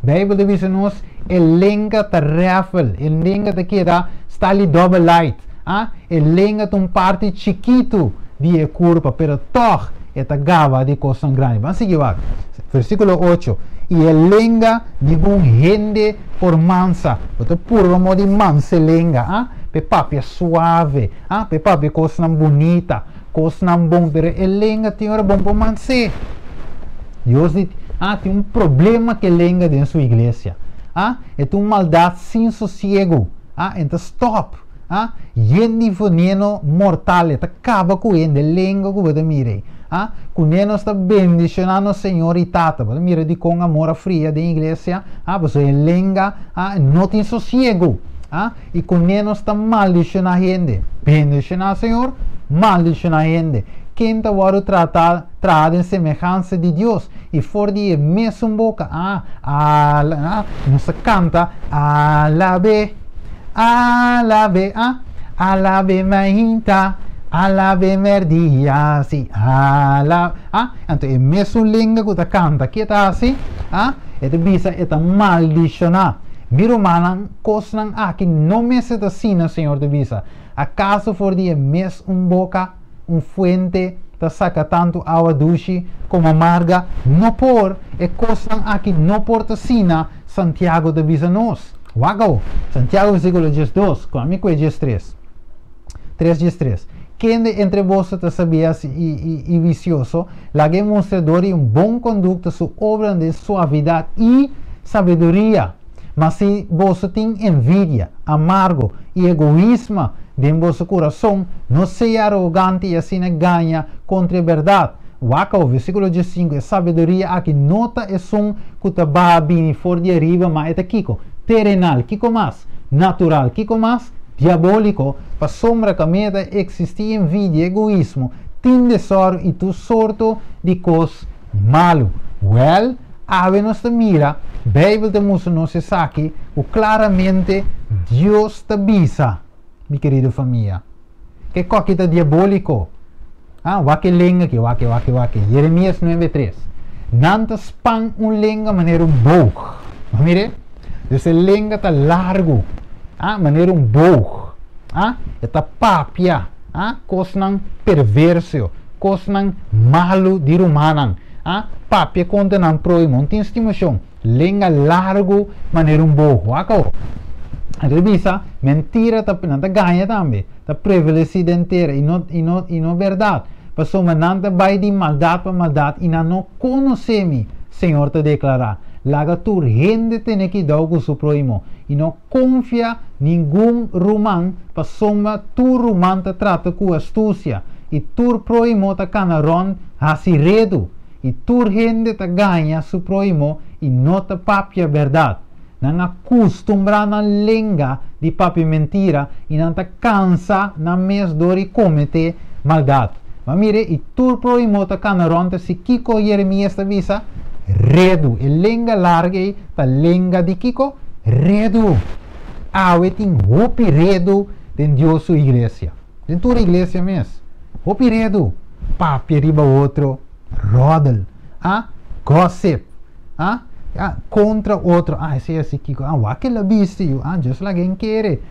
Bible diz nos lenga te raffle lenga te queda está ali double light lenga tem parte chiquito de curva pero toch eta gava de coisa grande. Vamos seguir lá. Versículo 8. E lenga de bom gente por mansa. Boto puro mo de mansa lenga, pe papi suave, pe papi coisa bonita, coisa bom, pero lenga tem hora bom por mansa. Deus diz, tem problema que lenga dentro da sua igreja. É maldade sem sossego. Então stop. Gente veneno mortal, acaba com ele, lenga que você mire. Quando está bendicionando o Senhor e tata, você mira de com amor fria da igreja, você lenga, não tem sossego. E quando está maldicionando a gente, bendicionar o Senhor, maldicionar a gente. Quem está tratado em semelhança de Deus e for de mesma boca, não se canta, alabe, alabe, alabe mainta. Alabe merdia, sim, então é mesmo língua que está canta, que está assim, bisa está maldicionar. Biro manan, coisas que não me se assim, Senhor de bisa. Acaso for de mesmo boca, fuente, está saca tanto água doce como amarga, não por, coisas que não por sina Santiago de bisa nos. Wago, Santiago versículo 12, comigo é 13. 3:3. Quem entre vós está sabias e vicioso, lague mostrador e bom conduta sua obra de suavidade e sabedoria. Mas se vós tem envidia, amargo e egoísmo em vosso coração, não seja arrogante e assim ganha contra a verdade. Waka, o versículo 15, é sabedoria aqui nota é som que está bem fora de arriba, mas é kiko, terrenal, kiko mais, natural, kiko mais, diabólico, para sombra cameda existir envidia, egoísmo, tem desoro e tu sorto de cos malo. Well, ave nos te mira, Bíblia te mostra nos aqui, o claramente Deus te avisa, mi querida família, que coqueta diabólico, wake lenga que wake, Jeremias 9:3, nanta span lenga maneira boog, mire, esse lenga tá largo, maneira boog, eta papia, coisa perverso, coisa malo de rumanan, papia conta não proimo, tem estimação, lenga largo, maneira boog, wako. A revista, mentira tá ganha também, tá prevalecida inteira e não verdade. Passou mananda vai de maldade para maldade e não conhece-me, Senhor te declarar. Laga tu gente tem que dar o supremo e não confia nenhum romano para soma tu romano te trata com astúcia e tu proimo te canaron hasiredo e tu gente te ganha supremo e não te papia verdade. Não acostumbra na língua de papi mentira e não te cansa na mes dor e comete maldade. Maar mire, y turpro y mota canaronte, si Kiko Jeremías te visa, redu. El lenga larga, ta lenga de Kiko, redu. Aweting hopi redu den Dios su iglesia. Den tu iglesia mes. Hopi redu. Papi riba outro. Rodel. Gossip. Contra outro. Esse é esse Kiko. Wake la viste. Just la gen quere.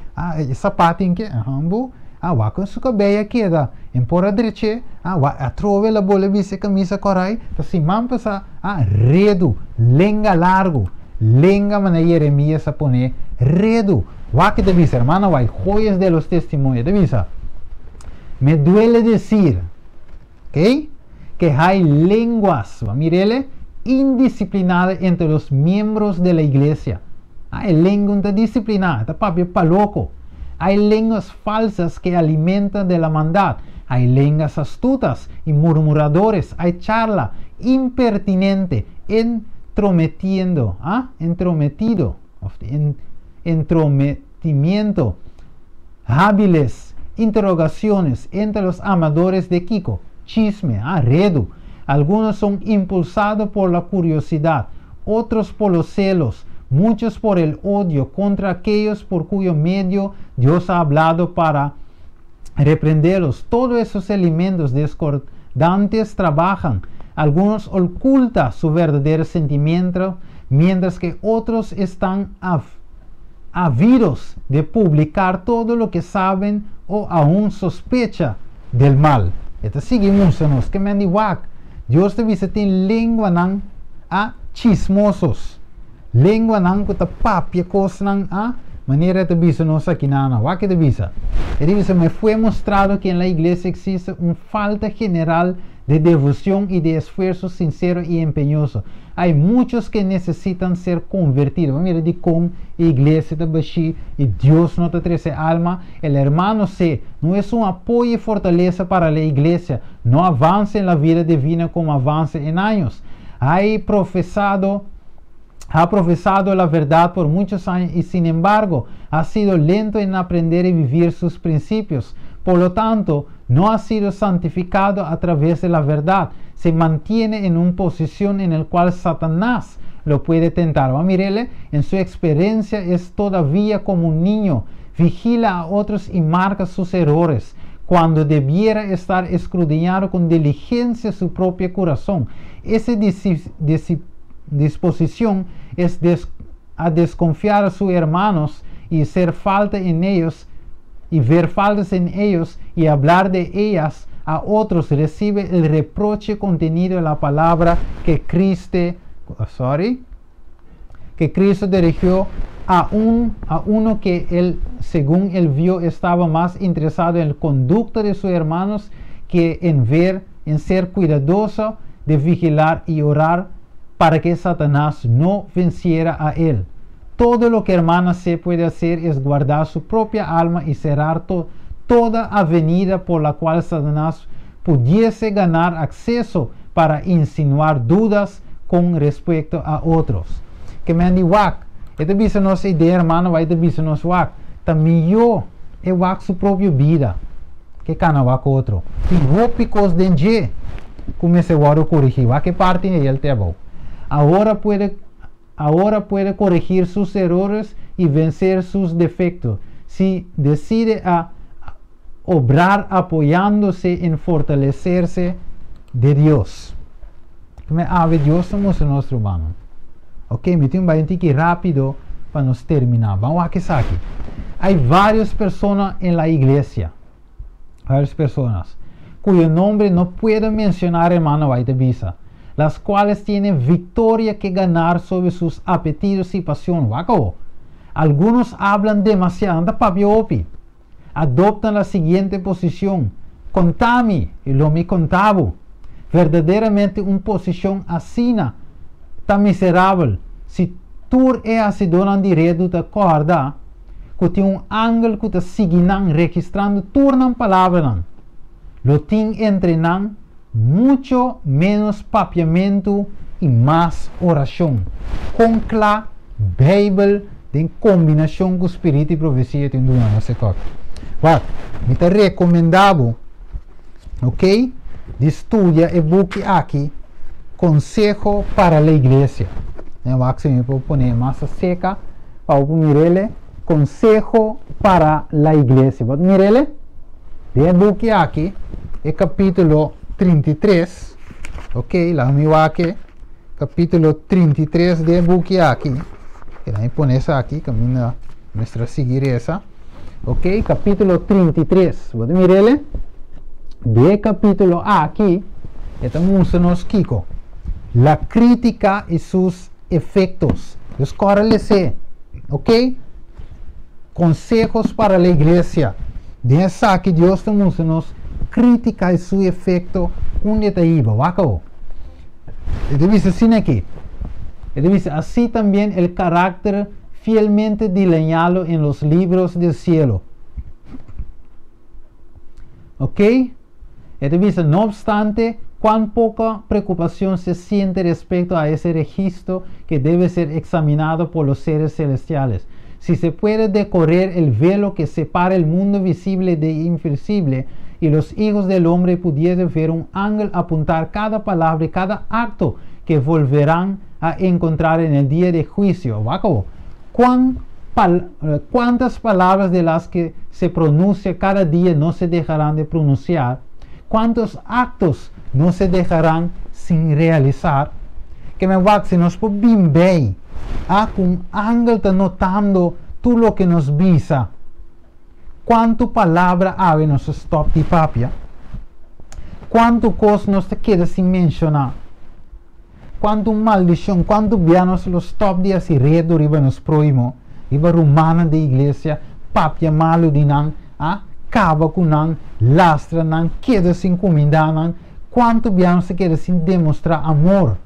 Sapatin que. Hambu. Wake suka beia queda. Empora dreche. Trove la bola viste camisa corai. Ta si mampasa. Redu. Lenga largo. Lenga mana Jeremías a pone. Redu. Wake de visa, hermano. Joyas de los testimonios. De visa. Me duele decir. ¿Ok? Que hay lenguas, mirele, indisciplinadas entre los miembros de la iglesia. Hay lenguas indisciplinadas, está papi pa loco. Hay lenguas falsas que alimentan de la maldad. Hay lenguas astutas y murmuradores. Hay charla impertinente, entrometimiento, hábiles interrogaciones entre los amadores de Kiko. Chisme, redu. Algunos son impulsados por la curiosidad, otros por los celos, muchos por el odio contra aquellos por cuyo medio Dios ha hablado para reprenderlos. Todos esos elementos discordantes trabajan. Algunos ocultan su verdadero sentimiento, mientras que otros están ávidos de publicar todo lo que saben o aún sospecha del mal. Esta seguimos que me wak. Dios te dice tin lengua nang chismosos. Lengua nang kuta papia cos nang manera te dice nos aquí nana. Wak te dice. Y dice me fue mostrado que en la iglesia existe una falta general de devoción y de esfuerzo sincero y empeñoso. Hay muchos que necesitan ser convertidos. Mira, de con iglesia de Bashi y Dios no te trece alma. El hermano C no es un apoyo y fortaleza para la iglesia. No avance en la vida divina como avance en años. Ha profesado la verdad por muchos años y sin embargo ha sido lento en aprender y vivir sus principios. Por lo tanto, no ha sido santificado a través de la verdad. Se mantiene en una posición en la cual Satanás lo puede tentar. Mirele, en su experiencia es todavía como un niño. Vigila a otros y marca sus errores, cuando debiera estar escudriñando con diligencia su propio corazón. Esa disposición es a desconfiar a sus hermanos y ser falta en ellos, y ver faltas en ellos y hablar de ellas a otros, recibe el reproche contenido en la palabra que Cristo dirigió a uno que él, según él vio, estaba más interesado en la conducta de sus hermanos que en ser cuidadoso de vigilar y orar para que Satanás no venciera a él. Todo lo que hermana C puede hacer es guardar su propia alma y cerrar toda avenida por la cual Satanás pudiese ganar acceso para insinuar dudas con respecto a otros. Que me han dicho, esta visa no es idea, hermano, esta visa no es wak. También yo he wak su propia vida. Que cana wak otro. Y rópicos de nje, como se va a corregir. Wak que parte en el tebo. Ahora puede corregir sus errores y vencer sus defectos si decide a obrar apoyándose en fortalecerse de Dios. Dios somos nuestro hermano. Ok, me tengo que rápido para nos terminar. Vamos a que saque. Hay varias personas en la iglesia, varias personas cuyo nombre no puedo mencionar, hermano, visa, las cuales tienen victoria que ganar sobre sus apetitos y pasiones. Algunos hablan demasiado, anda papiopi. Adoptan la siguiente posición: contami, y lo me contabo. Verdaderamente una posición asina, tan miserable. Si tú es donan direito de corda, que tiene un ángulo que te siguen registrando turnan palabras, lo tienen entrenan mucho menos papiamento y más oración. Con la Biblia en combinación con espíritu y profecía tiene una no sé qué. Me te recomendaba, ok, estudia el book aquí, Consejo para la Iglesia. Me puedo poner más seca para mirarle Consejo para la Iglesia. Mirele, el book aquí, el capítulo 33. Ok, la mi aquí, capítulo 33 del book aquí. Que la poner esa aquí, camina nuestra seguireza. Ok, capítulo 33. Mirele, de capítulo aquí, estamos Kiko. La crítica y sus efectos. Escórrele, ok. Consejos para la iglesia. De esa que Dios nos crítica y su efecto. Un detalle, ¿vaco? Dice así aquí. Dice así también el carácter fielmente delineado en los libros del cielo. Ok. Dice, no obstante, cuán poca preocupación se siente respecto a ese registro que debe ser examinado por los seres celestiales. Si se puede decorrer el velo que separa el mundo visible de invisible y los hijos del hombre pudiesen ver un ángel apuntar cada palabra y cada acto que volverán a encontrar en el día de juicio. ¿Cuántas palabras de las que se pronuncia cada día no se dejarán de pronunciar? ¿Cuántos actos no se dejarán sin realizar? Que me va, se nos puede bien con ángel está notando tú lo que nos visa. ¿Cuánto palabra ave nos stop de papia? ¿Cuánto cosa nos te queda sin mencionar? ¿Cuánto maldición? ¿Cuánto vianos los stop de así redo riba nos proimo? Riba romana de iglesia, papia malo de nan, cava con nan, lastra nan, queda sin comida nan. ¿Cuánto vianos se queda sin demostrar amor?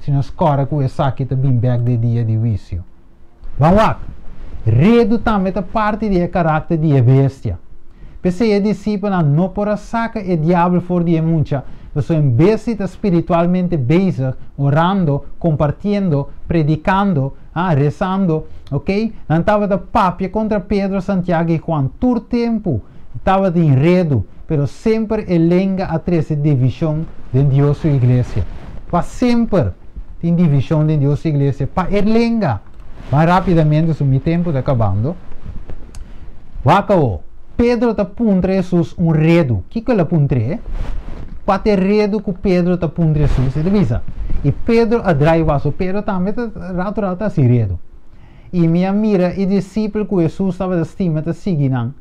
Se nos corre com essa aqui também back de dia de vício. Vamos lá. Redo também a parte de caráter de bestia. Pensei a discípula não por saca e diabo for de mucha. Você está espiritualmente bezig, orando, compartindo, predicando, rezando, ok? Não estava de papia contra Pedro, Santiago e Juan. Todo tempo estava de enredo, pero sempre elenga a trece divisão de Deus e igreja. Para sempre tem divisão de Deus e igreja. Para elenga. Vai rapidamente, o meu tempo está acabando. Acabou. Pedro está puntre Jesus redo. O que é ele puntre? Quatro redo que Pedro está puntre Jesus. Você visa? E Pedro adraiva. Pedro também está rato assim redo. E minha mira e discípulo que Jesus estava de estima está seguindo.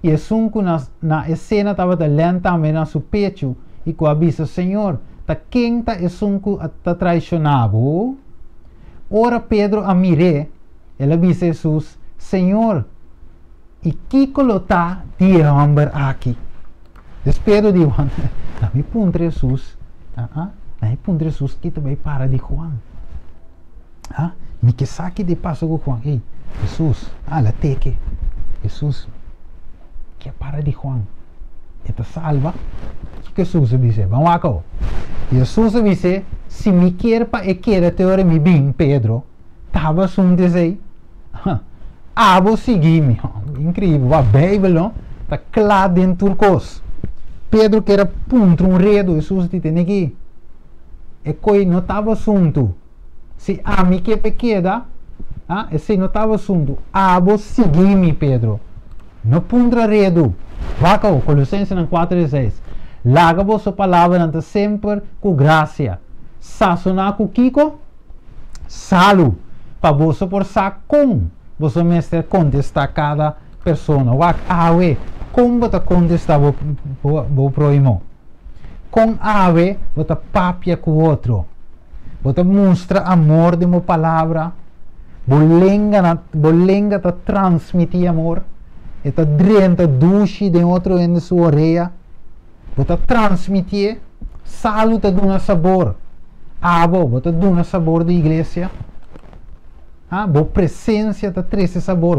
E Jesus na cena estava de lenta também na seu pecho. E que avisa, Senhor, tá quem está Jesus está traicionado? Ora Pedro a mire, ele avisa Jesus, Senhor, e que colota de homem aqui? Pedro diz, na me puntre Jesus, na me puntre Jesus que também para de Juan. Me que saque de passo com Juan, ei, Jesus, la teque, Jesus, que para de Juan, eta salva, que Jesus diz, vamos lá, Jesus diz, se me quer para e quer teoria me bem, Pedro, estava um desejo, vou seguir-me, incrível, a Bíblia, não? Está claro em turcos. Pedro que era ponto redo, Jesus te tem aqui, e coi não estava assunto, se me que pequena, se não estava assunto, vou seguir-me, Pedro, não ponto redo, vaca, Colossenses 4:6. Laga vossa palavra ante sempre com graça. Sazonar com Kiko, salu. Para você por com você mestre contestar cada pessoa. Como você contestar o próximo? Com você papia com o outro. Você mostra amor de uma palavra. Bolenga te transmitir amor. E te drenta duche de outro em sua orelha. Você transmitir, salu te dá sabor. Você dá sabor da igreja. Boa presença te traz sabor.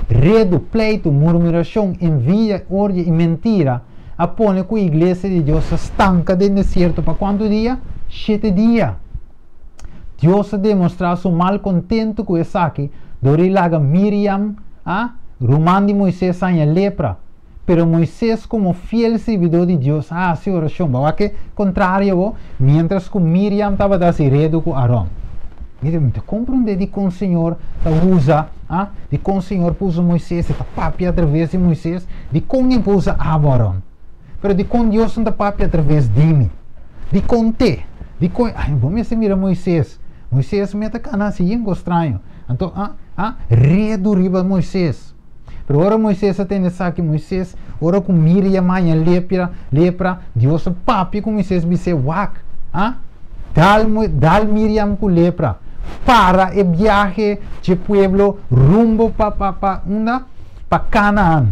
Redo, pleito, murmuração, envia, ódio e mentira. Apone que a igreja de Deus estanca de deserto para quanto dia? 7 dias. Deus demonstrou seu mal contento com essa aqui. Dori laga Miriam, Román de Moisés a lepra. Pero Moisés, como fiel servidor de Dios, hace oración. ¿Va que contrario? Mientras que Miriam estaba desirado con Aarón. Mire, me compreende de que o Senhor usa, de que o Senhor usa Moisés, está papi através de Moisés, de como ele usa Aarón. Pero de com Deus não está papi através de mim. De com te. De com, vamos mira Moisés. Moisés me está cana assim, estranho. Então, redo riba Moisés. Pero ora Moisés tem essa que Moisés, ora com Miriam mãe lepra, Deus papi com Moisés disse wak, dal Miriam com lepra para o viaje de pueblo rumbo para Canaã.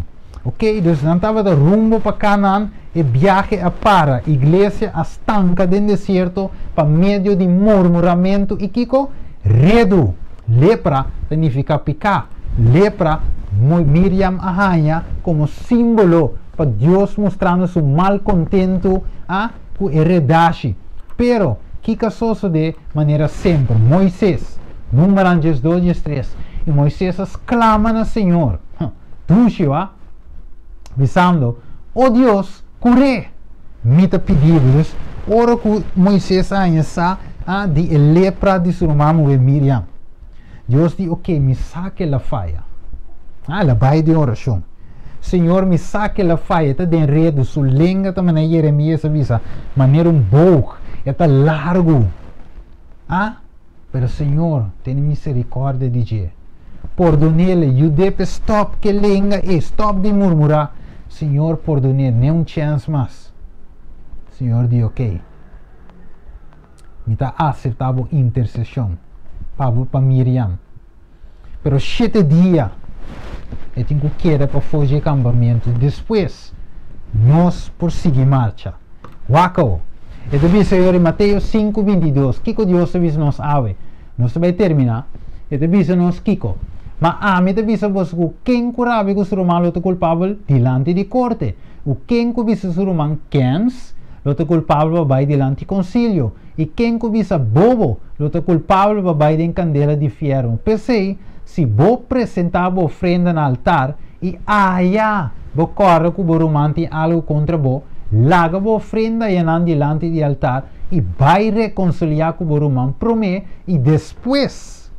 Ok, então não estava de rumbo para Canaã, o viaje para a igreja estanca do deserto para meio de murmuramento e kiko redo. Lepra significa picar. Lepra Miriam arranha como símbolo para Deus mostrando seu mal contento com heredaje. Pero, que caso de maneira sempre, Moisés, números 2 e 3, e Moisés exclama no Senhor, visando, oh Deus, curé, mita pedidos, ora que Moisés anhesa de lepra de sua irmã Miriam. Deus diz, ok, me saque a falha. La vai de oração. Senhor, me saque a falha, está de enredo, sua língua também Jeremias avisa, maneira boog, está largo. Pero Senhor, tem misericórdia de Deus. Perdone-lhe, you deve stop que língua e stop de murmurar. Senhor, perdone, nem chance mais. Senhor diz, ok. Me está aceitável intercessão para Miriam. Pero 7 dias, eu tenho que ir para fugir do acampamento. Depois, nós prosseguimos marcha. Wako. Eu te disse em Mateus 5:22. Kiko Deus te disse nos ave. Nós vai terminar. Eu te disse nos Kiko. Mas me te disse vos que quem curava que o romano é culpável diante de corte. O quem que disse o romano quens, é culpável vai diante de concílio. E quem que disse bobo, é culpável vai em candela de fierro. Pensei, se vou apresentar a ofrenda no altar e vou correr com o romano tem algo contra vos, laga a ofrenda e não diante do altar e vai reconciliar com o romano promê e depois,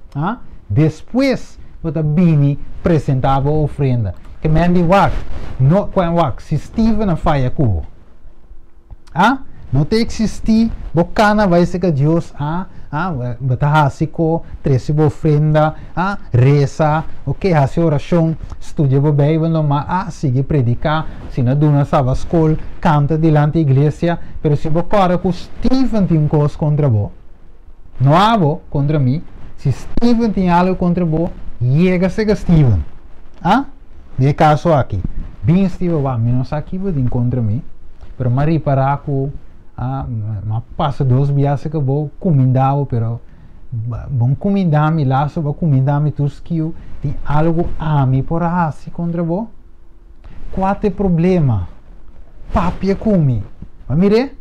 vou vir apresentar a ofrenda. Que me diz, se Steven não faz com não tem que existir, bocana vai ser que Deus, batahasiko, trece ofrenda, reza, ok, hace oração, estudia a Bíblia, mas sigue predicar, se não duna sava escola, canta diante da igreja, pero se bocora com Steven tem coisa contra você, não há contra mim, se Steven tem algo contra você, chega-se a Steven, de caso aqui, bem Steven, não sabe que vai contra mim, pero me reparar com mas passa 2 dias que vou comendar, pero bom comendar me laço, vou comendar me tudo que tem algo a mim por assim contra vos. Qual é o problema? Papi come. Mas mire,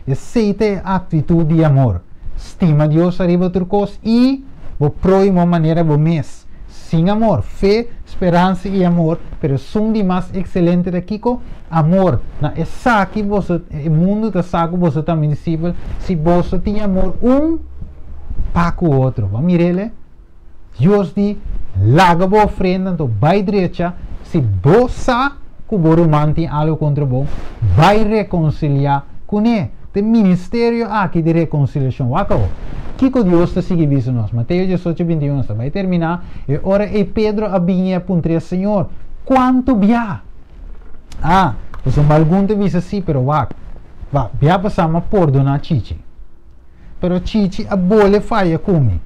aceite a atitude de amor. Estima Deus arriba de coisa e vou proir uma maneira vou mês. Sem amor, fé, esperança e amor, pero são de mais excelente daqui com amor. Na essa que você, o mundo está saco você também discípulo, se você tem amor para com o outro. Vamos mirar, Deus diz, laga a ofrenda, então vai direita, se você que o romano tem algo contra você, vai reconciliar com ele. Tem ministério aqui de reconciliação. Acabou. Que Deus está seguindo nós? Mateus 18:21 vai terminar. E ora e Pedro abinha puntre Senhor. Quanto bia? Os alguns dizem assim, pero bia passamos por donar chichi. Pero chichi a bole faia come.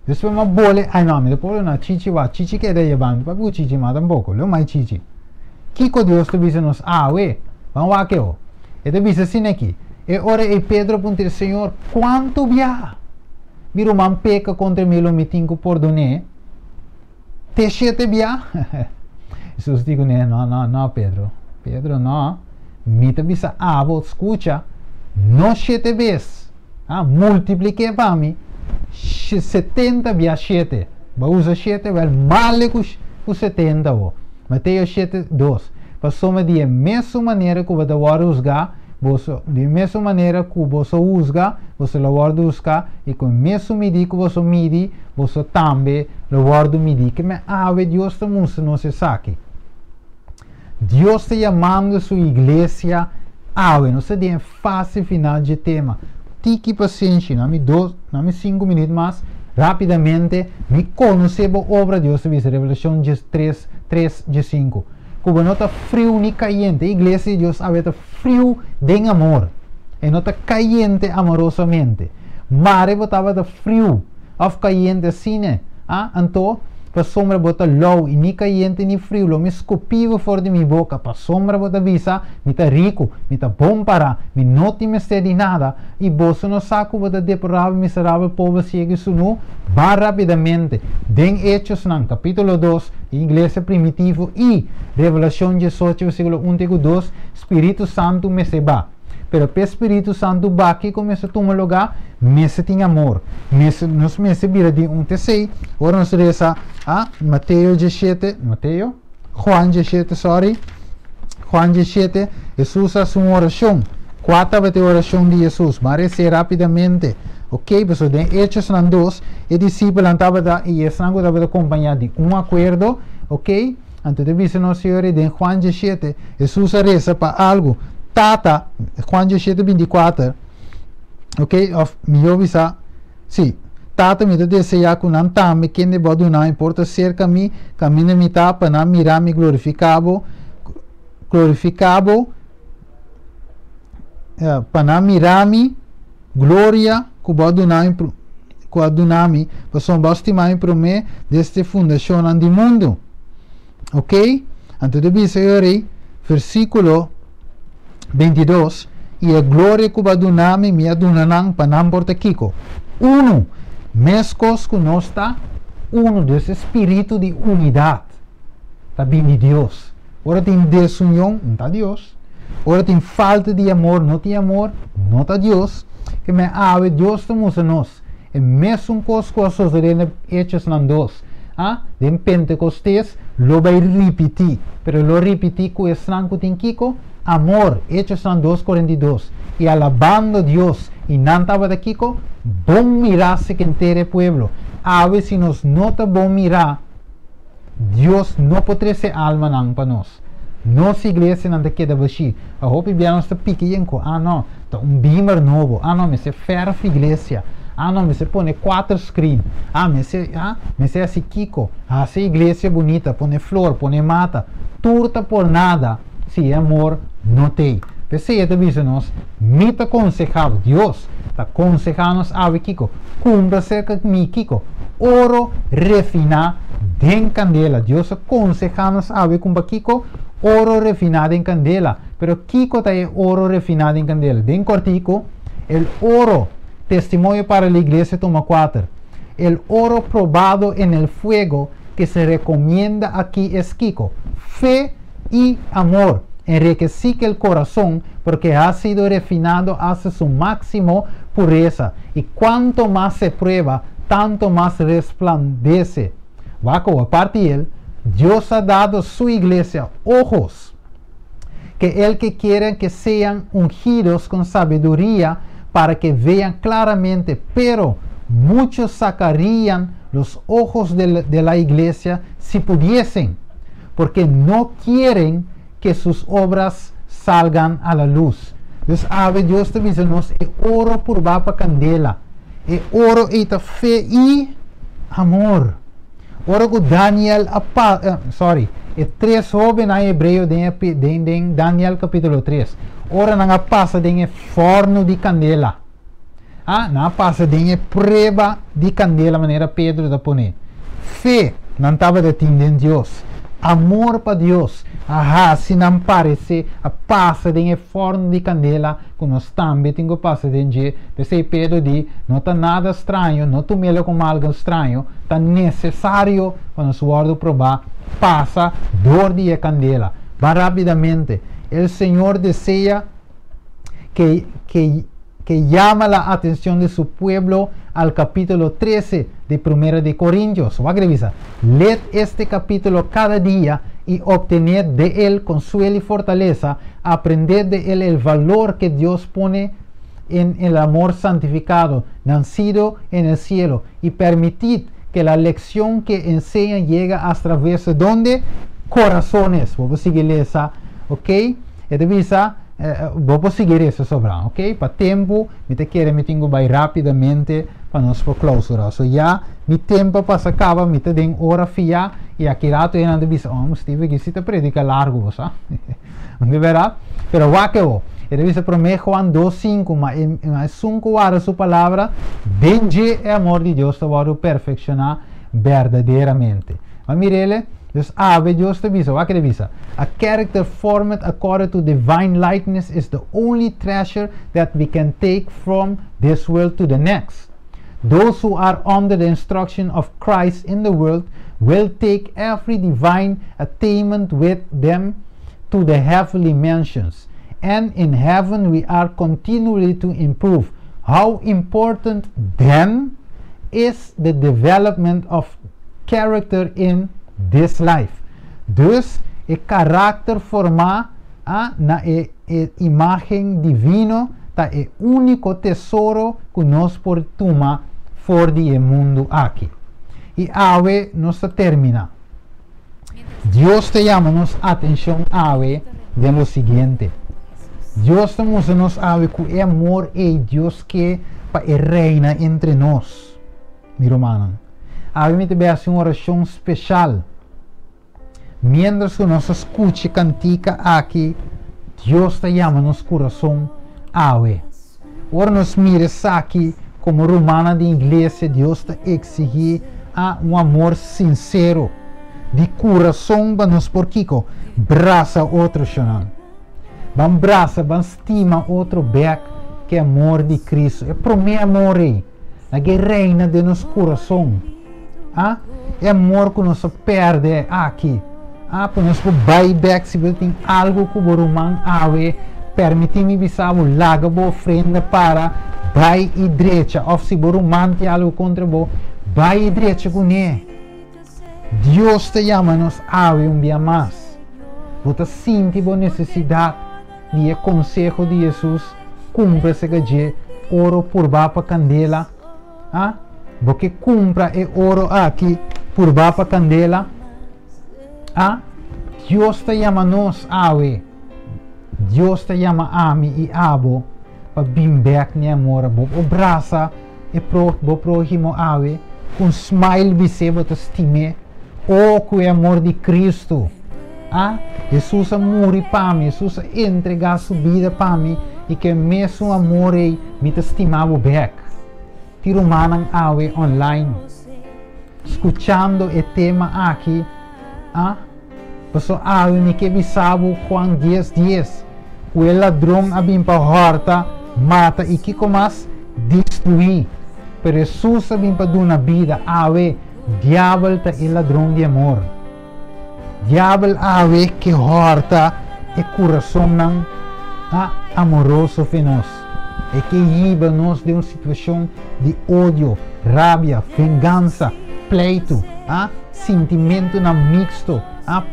Depois uma bole, não, depois na chichi chichi que é daí bang, para o chichi mas tampouco, não mais chichi. Que Deus está dizendo nós? Vamos lá que eu. Ele diz assim aqui. E ora e Pedro puntre Senhor, quanto bia? Miro man peca contra mim, me tenho por donar. Te 7 bia? Jesus digo, não, Pedro. Pedro, não. Me te bisa, vou escuta. Não 7 vezes. Multiplique para mim. 70 bia 7. Vai usar 7, vai mal com 70. Mateus 7:2. Pasoma de mesma maneira que você vai usar, de mesma maneira que você usa, você vai usar, e com a mesma medida que você mide, você também vai medir. Que me ave Deus está não se saque. Deus está chamando a sua igreja, ave, não se dê fase final de tema. Tique paciência, não me 5 minutos mais, rapidamente, me conhece a obra de Deus, Revelação 3 de 5. Como não está frio nem caliente, a igreja de Deus está frio de amor, e não está caliente amorosamente. Mas estava frio, ou caliente assim, então, para sombra bota low, e nem caliente nem frio, lo me escupia fora de minha boca, para sombra bota visa, me está rico, me está bom para, me não te me de nada, e você não sabe que bota depravado, miserável, povo, ciego e sunu, va rapidamente, den Hechos, capítulo 2, igreja primitivo, e Revelação 18, versículo 1-2, Espírito Santo me se va. Pero o Espírito Santo va que começa a tomar lugar, mese tem amor. Nos mese vira de 1-6. Agora nós reza a Mateus 17, Juan 17, Juan 17, Jesus faz uma oração. Quatro vezes a oração de Jesus. Vamos ser rapidamente. Ok, pessoal, em Hechos 2, o discípulo estava e estava acompanhado de acordo. Ok, antes de vir no Senhor, em Juan 17, Jesus reza para algo. Tata, Juan 17, 24, ok, me avisa, sim, Tata me deseja que não tame, quem de bodo não importa cerca me, caminha me tapa, não mirar me glorificado, para não mirar me, glória, que bodo não, que adunami, para só bastimar para mim, desta fundação do mundo, ok, antes de vir, Senhor, versículo 22, e a glória que badunami me adunanang panam porta kiko. Uno, mescos que nós está, uno desse espírito de unidade, está bem de Deus. Ora tem desunião, não está Deus. Ora tem falta de amor, não está Deus. Que me ave Deus estamos a nós. E mesmo coisa que sucede Hechos 2, de Pentecostés, lo vai repetir, pero lo repetir com estranho que tem kiko, amor, Hechos 2:42, y alabando a Dios, y no estaba de Kiko, bom mirarse que entere pueblo. A veces si nos nota bom mirar, Dios no podrá ser alma nang para nos. Nossa igreja não te queda baixi. A roupa bem não está piquinho. Não, está beamer novo. Não, me se ferra a igreja. Não, me se põe 4 screen. Me se assim Kiko. Se igreja bonita, põe flor, põe mata. Turta por nada. Se amor não tem. Pensei que diz nós, me está aconsejando, Deus está aconsejando-nos a Kiko, cumpra cerca de mim, Kiko, ouro refinado em candela. Deus aconsejando-nos a cumpra Kiko, ouro refinado em candela. Pero Kiko está ouro refinado em candela. Den cortico, o ouro, testemunho para a igreja toma 4. O ouro probado en el fuego que se recomienda aquí es Kiko, fe y amor. Enriquece el corazón porque ha sido refinado hasta su máximo pureza. Y cuanto más se prueba, tanto más resplandece. Vaco, aparte de él, Dios ha dado a su iglesia ojos que él que quiere que sean ungidos con sabiduría para que vean claramente, pero muchos sacarían los ojos de la iglesia si pudiesen, porque no quieren que sus obras salgan a la luz. Entonces, Dios te dice, nos oro por bapa candela, oro y fe y amor. Oro con Daniel, tres jóvenes en hebreo de Daniel capítulo 3. Ora não passa de forno de candela. Não passa de prueba de candela, maneira Pedro da poner. Fé, não estava de em Deus. Amor para Deus. Se não parece, passa de forno de candela, que nós também temos que passar de Pensei Pedro de, não está nada estranho, não tomelo como algo estranho, está necessário, quando o guarda provar, passa dor de candela. Vai rapidamente. El Señor desea que llama la atención de su pueblo al capítulo 13 de 1 de Corintios. Va a revisar. Lee este capítulo cada día y obtener de Él consuelo y fortaleza, aprender de Él el valor que Dios pone en el amor santificado, nacido en el cielo, y permitid que la lección que enseña llega a través de donde corazones. Vamos a seguir esa, ok? Vamos a seguir eso sobre, ok? Para tempo, me tengo que ir rapidamente para nos por clausura. So ya, mi tempo pasa acaba, me te den hora fia, y aquí rato en ande bisa, Steve, que si te predica largo, ¿sabes? ¿De verdad? Pero va que vos. Ele dice para mí Juan 2:5, mas 5 horas su palabra, dengue el amor de Dios te va a perfeccionar verdaderamente. Mas mirele, dus ave Dios te dice, va que le dice, a character formed according to divine likeness is the only treasure that we can take from this world to the next. Those who are under the instruction of Christ in the world will take every divine attainment with them to the heavenly mansions. And in heaven we are continually to improve. How important then is the development of character in this life? Dus, o carácter formar na imagen divino ta é único tesouro que nós por tomar fora do mundo aqui. E ave nos termina. Deus te chama nos atenção ave de lo seguinte. Deus te mostra nos ave que amor é Deus que reina entre nós. Mi romano. Ave me te hace uma oração especial. Mientras que nós escuche cantica aqui, Deus te chama nos coração ave. Ora nos mires aqui como romana de igreja, Deus te exige amor sincero. De coração para nos por Kiko, braça outro chão. Van braça, van estima outro bec que é amor de Cristo. É pro meu amor aí. Na reina de nosso coração. É amor que nós perde aqui. Para nós vai back se tem algo que o romano ave, permite-me visar o lago ofrenda para vai e direita. Ou se o romano tem algo contra o vai e direita com ele. Deus te chama nos ave dia mais. Você sente a necessidade de consejo de Jesus, cumpra-se que ouro por bapa candela, porque cumpra e ouro aqui por bapa candela, Deus te chama nos ave, Deus te chama a mim e abo, para bimbek ni amor, o braça e pro próximo ave, com smile visível te estime, o é amor de Cristo. Jesus morreu para mim, Jesus entregou sua vida para mim e que mesmo amor me estimava bem. Tiro manang ave online, escuchando o tema aqui, Pastor ave me que bisabo Juan 10:10, o ladrão abim para horta, mata e que comas destruir, pero Jesus abim para dar uma vida, ave, diabo ta o ladrão de amor. Diablo ave que horta e coração não amoroso de nós e que lleva nos de uma situação de ódio, rabia, vingança, pleito, sentimento não mixto,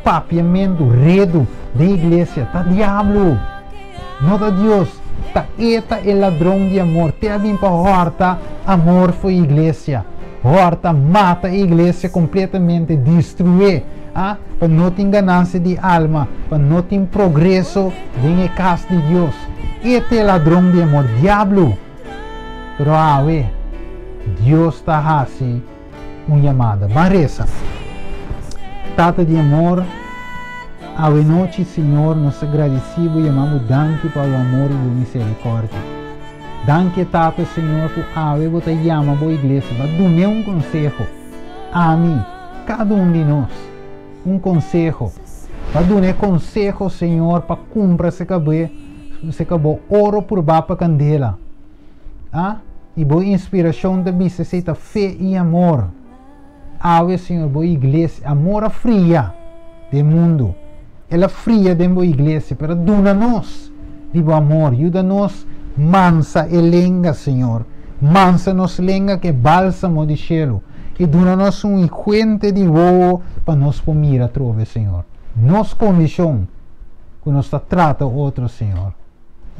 papiamento, redo de igreja, tá diablo, não tá Deus, tá eta o ladrão de amor, te abim para horta, amor foi igreja, horta mata a igreja completamente, destruir. Para não ter ganância de alma, para não ter progresso em casa de Deus. Este é ladrão de amor, diablo. Pero ave, Deus está assim, uma chamada. Maresa, Tata de amor, ave noite, Senhor, nos agradecemos e amamos danke para o amor e a misericórdia. Danke, Tata, Senhor, por ave, você chama a boa igreja, para dar um conselho a mim, cada de nós. Conselho, para dar conselho, Senhor, para cumprir se acabou ouro por bapa candela, e boa inspiração da bisa seita fé e amor, Senhor, boa igreja, amor fria do mundo, ela fria de boa igreja, para dar-nos de bom amor, ajuda-nos mansa e lenga, Senhor, mansa nos lenga que bálsamo de cielo. E dá-nos enquente de voo para nos pomir a trove, Senhor. nos condição que nós trata outro, Senhor.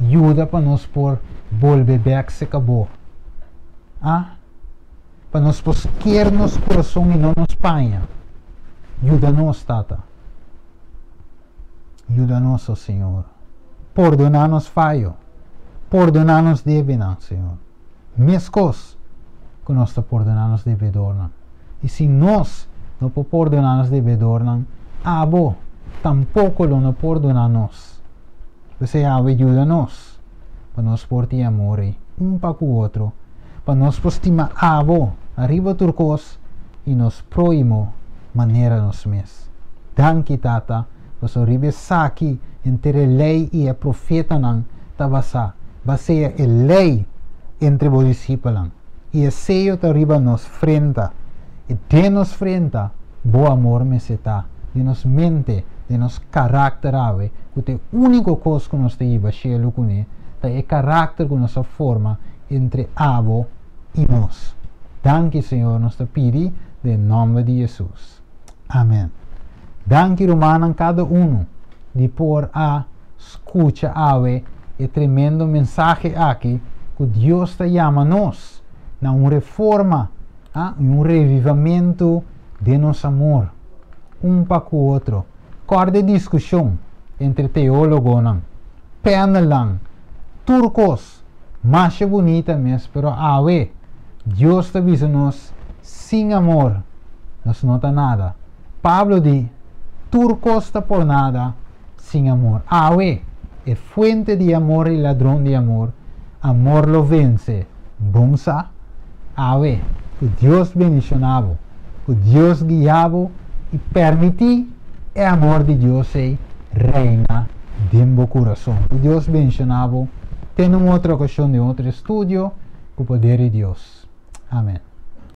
Ajuda para nós por volver back se acabou. Para nós querer nos coração e não nos panha. Ajuda-nos, Tata. Ajuda-nos, oh Senhor. Perdonar-nos falho. Perdonar-nos devedores, Senhor. Mescos que nós perdonar-nos devedores. E se nós não podemos perdonar-nos devedores, abo tampouco não perdonar-nos. Você ajuda-nos para nós portar amor para o outro. Para nós estimar abo arriba turcos e nos proimo maneira nos mes. Danke, Tata. Você arriba aqui entre a lei e a profeta não tabasa. Baseia a lei entre os discípulos. E a seio arriba nos frente. E de nos frente, bom amor me seta. De nos mente, de nos caráter ave. Que é a única coisa que nós temos cheio com ele. É o caráter que nos forma entre abo e nós. Danke, Senhor, nós te pedimos em nome de Jesus. Amém. Danke, Romano, cada de por a escucha ave e tremendo mensagem aqui que Deus te chama a nós na uma reforma, um revivimento de nosso amor, para com o outro. Corda de discussão entre teólogos, panel, turcos, mais bonita mesmo, pero ave, Deus te avisa-nos, sem amor, nós não tem nada. Pablo diz, turcos está por nada, sem amor. Ave, é fuente de amor e ladrão de amor. Amor lo vence. Bonsa, ave, que Deus bendicionava, que Deus guiava e permitir o amor de Deus reina dentro do coração. Que Deus bendicionava. Tem uma outra ocasião de outro estudo, com o poder de Deus. Amém.